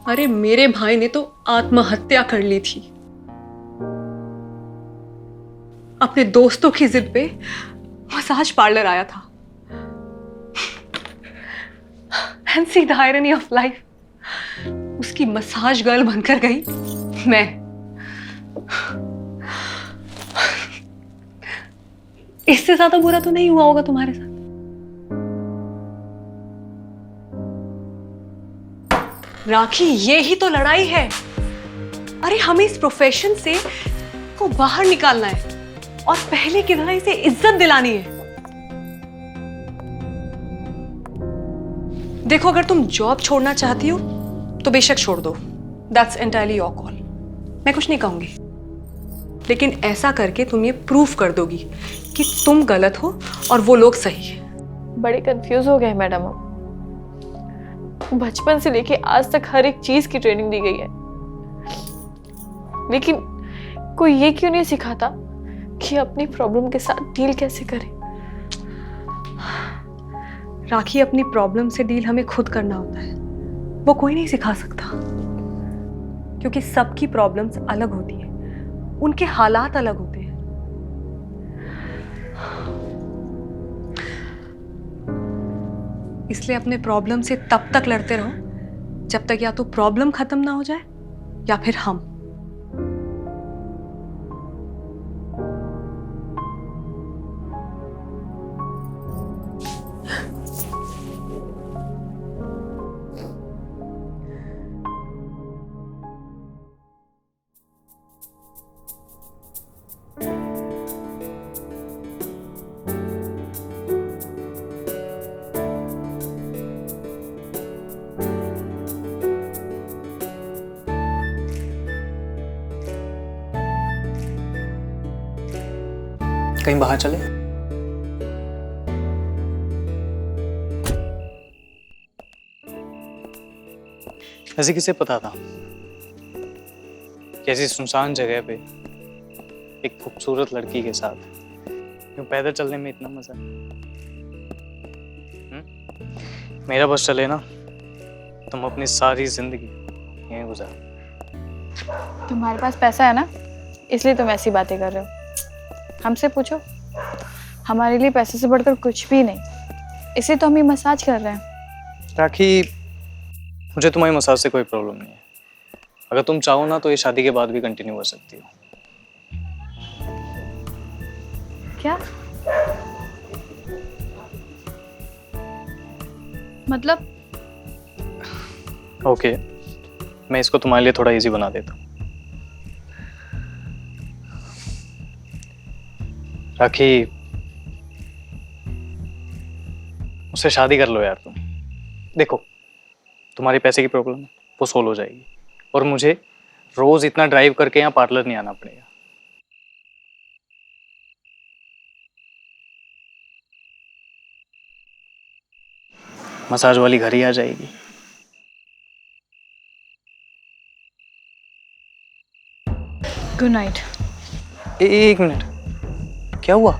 अरे मेरे भाई ने तो आत्महत्या कर ली थी, अपने दोस्तों की जिद पे मसाज पार्लर आया था। And see the irony of life, उसकी मसाज गर्ल बनकर गई मैं। इससे ज्यादा बुरा तो नहीं हुआ होगा तुम्हारे साथ? राखी, ये ही तो लड़ाई है। अरे हमें इस प्रोफेशन से को बाहर निकालना है और पहले की तरह इसे इज्जत दिलानी है। देखो, अगर तुम जॉब छोड़ना चाहती हो तो बेशक छोड़ दो, दैट्स एंटायरली योर कॉल। मैं कुछ नहीं कहूंगी, लेकिन ऐसा करके तुम ये प्रूफ कर दोगी कि तुम गलत हो और वो लोग सही है। बड़े कंफ्यूज हो गए मैडम। बचपन से लेके आज तक हर एक चीज की ट्रेनिंग दी गई है, लेकिन कोई ये क्यों नहीं सिखाता कि अपनी प्रॉब्लम के साथ डील कैसे करें। राखी, अपनी प्रॉब्लम से डील हमें खुद करना होता है, वो कोई नहीं सिखा सकता। क्योंकि सबकी प्रॉब्लम्स अलग होती है, उनके हालात अलग होते हैं। इसलिए अपने प्रॉब्लम से तब तक लड़ते रहो जब तक या तो प्रॉब्लम खत्म ना हो जाए या फिर हम। कहीं बाहर चले? ऐसे किसे पता था कि ऐसी सुनसान जगह पे एक खूबसूरत लड़की के साथ क्यों पैदल चलने में इतना मजा? मेरा बस चले ना, तुम अपनी सारी जिंदगी यहीं गुजार। तुम्हारे पास पैसा है ना, इसलिए तुम ऐसी बातें कर रहे हो। हमसे पूछो, हमारे लिए पैसे से बढ़कर कुछ भी नहीं, इसलिए तो हम ये मसाज कर रहे हैं। राखी, मुझे तुम्हारी मसाज से कोई प्रॉब्लम नहीं है। अगर तुम चाहो ना तो ये शादी के बाद भी कंटिन्यू कर सकती हो। क्या मतलब? ओके, मैं इसको तुम्हारे लिए थोड़ा इजी बना देता हूँ। राखी, मुझसे शादी कर लो यार तुम। देखो, तुम्हारी पैसे की प्रॉब्लम है वो सोल्व हो जाएगी, और मुझे रोज इतना ड्राइव करके यहाँ पार्लर नहीं आना पड़ेगा। मसाज वाली घर ही आ जाएगी। Good night. एक मिनट, क्या हुआ?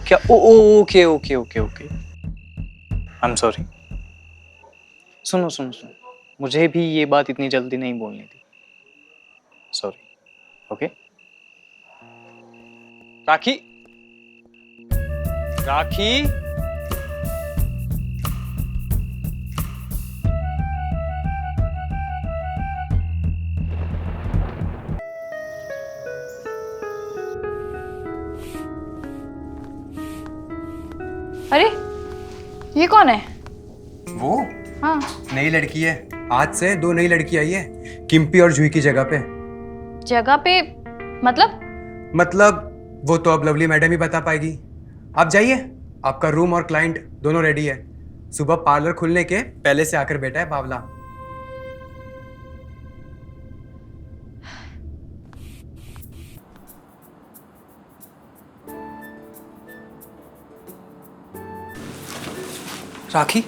क्या? Okay okay okay okay, I am sorry. सुनो सुनो सुनो, मुझे भी ये बात इतनी जल्दी नहीं बोलनी थी। सॉरी। ओके राखी, राखी, अरे ये कौन है? वो हाँ, नई लड़की है। आज से 2 नई लड़की आई है, किम्पी और जूही की जगह पे। जगह पे मतलब वो तो अब लवली मैडम ही बता पाएगी। आप जाइए, आपका रूम और क्लाइंट दोनों रेडी है। सुबह पार्लर खुलने के पहले से आकर बैठा है बावला। राखी,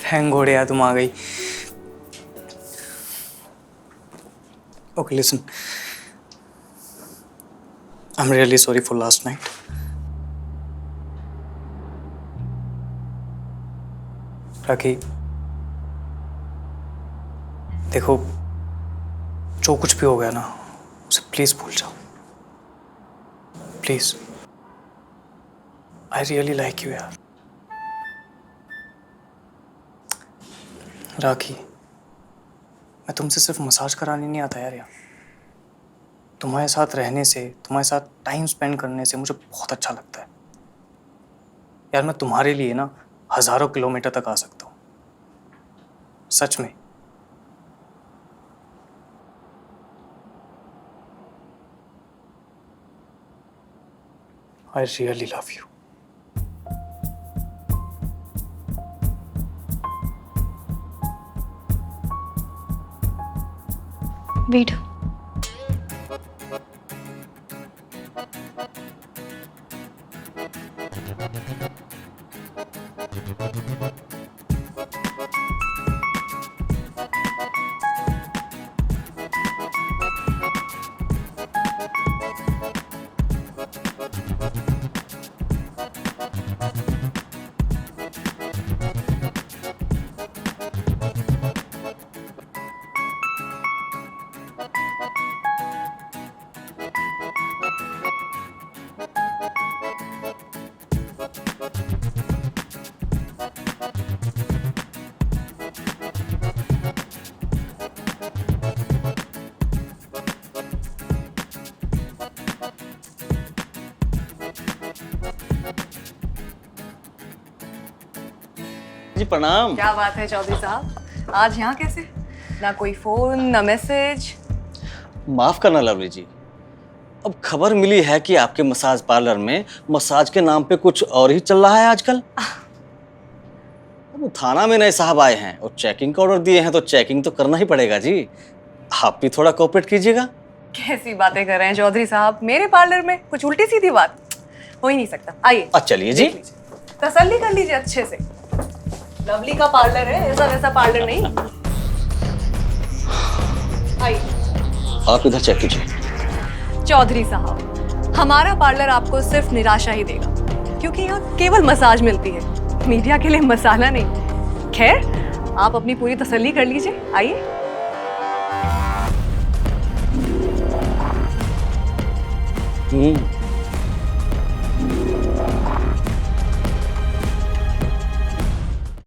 थैंक गॉड यार तुम आ गई। Okay listen, I am really sorry for last night. Rakhi देखो, जो कुछ भी हो गया ना उसे प्लीज भूल जाओ, please. I really like you यार। राखी, मैं तुमसे सिर्फ मसाज कराने नहीं आता यार। तुम्हारे साथ रहने से, तुम्हारे साथ टाइम स्पेंड करने से मुझे बहुत अच्छा लगता है यार। मैं तुम्हारे लिए ना हजारों किलोमीटर तक आ सकता हूँ, सच में। I really love you. Wait, जी प्रणाम। क्या बात है चौधरी साहब, आज यहाँ कैसे? ना कोई फोन ना मैसेज। माफ करना लवली जी, अब खबर मिली है कि आपके मसाज पार्लर में मसाज के नाम पे कुछ और ही चल रहा है आजकल। अब थाना में नए साहब आए हैं और चेकिंग का ऑर्डर दिए हैं, तो चेकिंग तो करना ही पड़ेगा जी। आप भी थोड़ा कोऑपरेट कीजिएगा। कैसी बातें कर रहे हैं चौधरी साहब, मेरे पार्लर में कुछ उल्टी सीधी बात हो ही नहीं सकता। आइए चलिए जी। देख लीजिए, तसल्ली कर लीजिए अच्छे से। लवली का पार्लर है, ऐसा वैसा पार्लर नहीं। आइए। आप इधर चेक कीजिए। चौधरी साहब, हमारा पार्लर आपको सिर्फ निराशा ही देगा, क्योंकि यहाँ केवल मसाज मिलती है, मीडिया के लिए मसाला नहीं। खैर, आप अपनी पूरी तसल्ली कर लीजिए। आइए। हम्म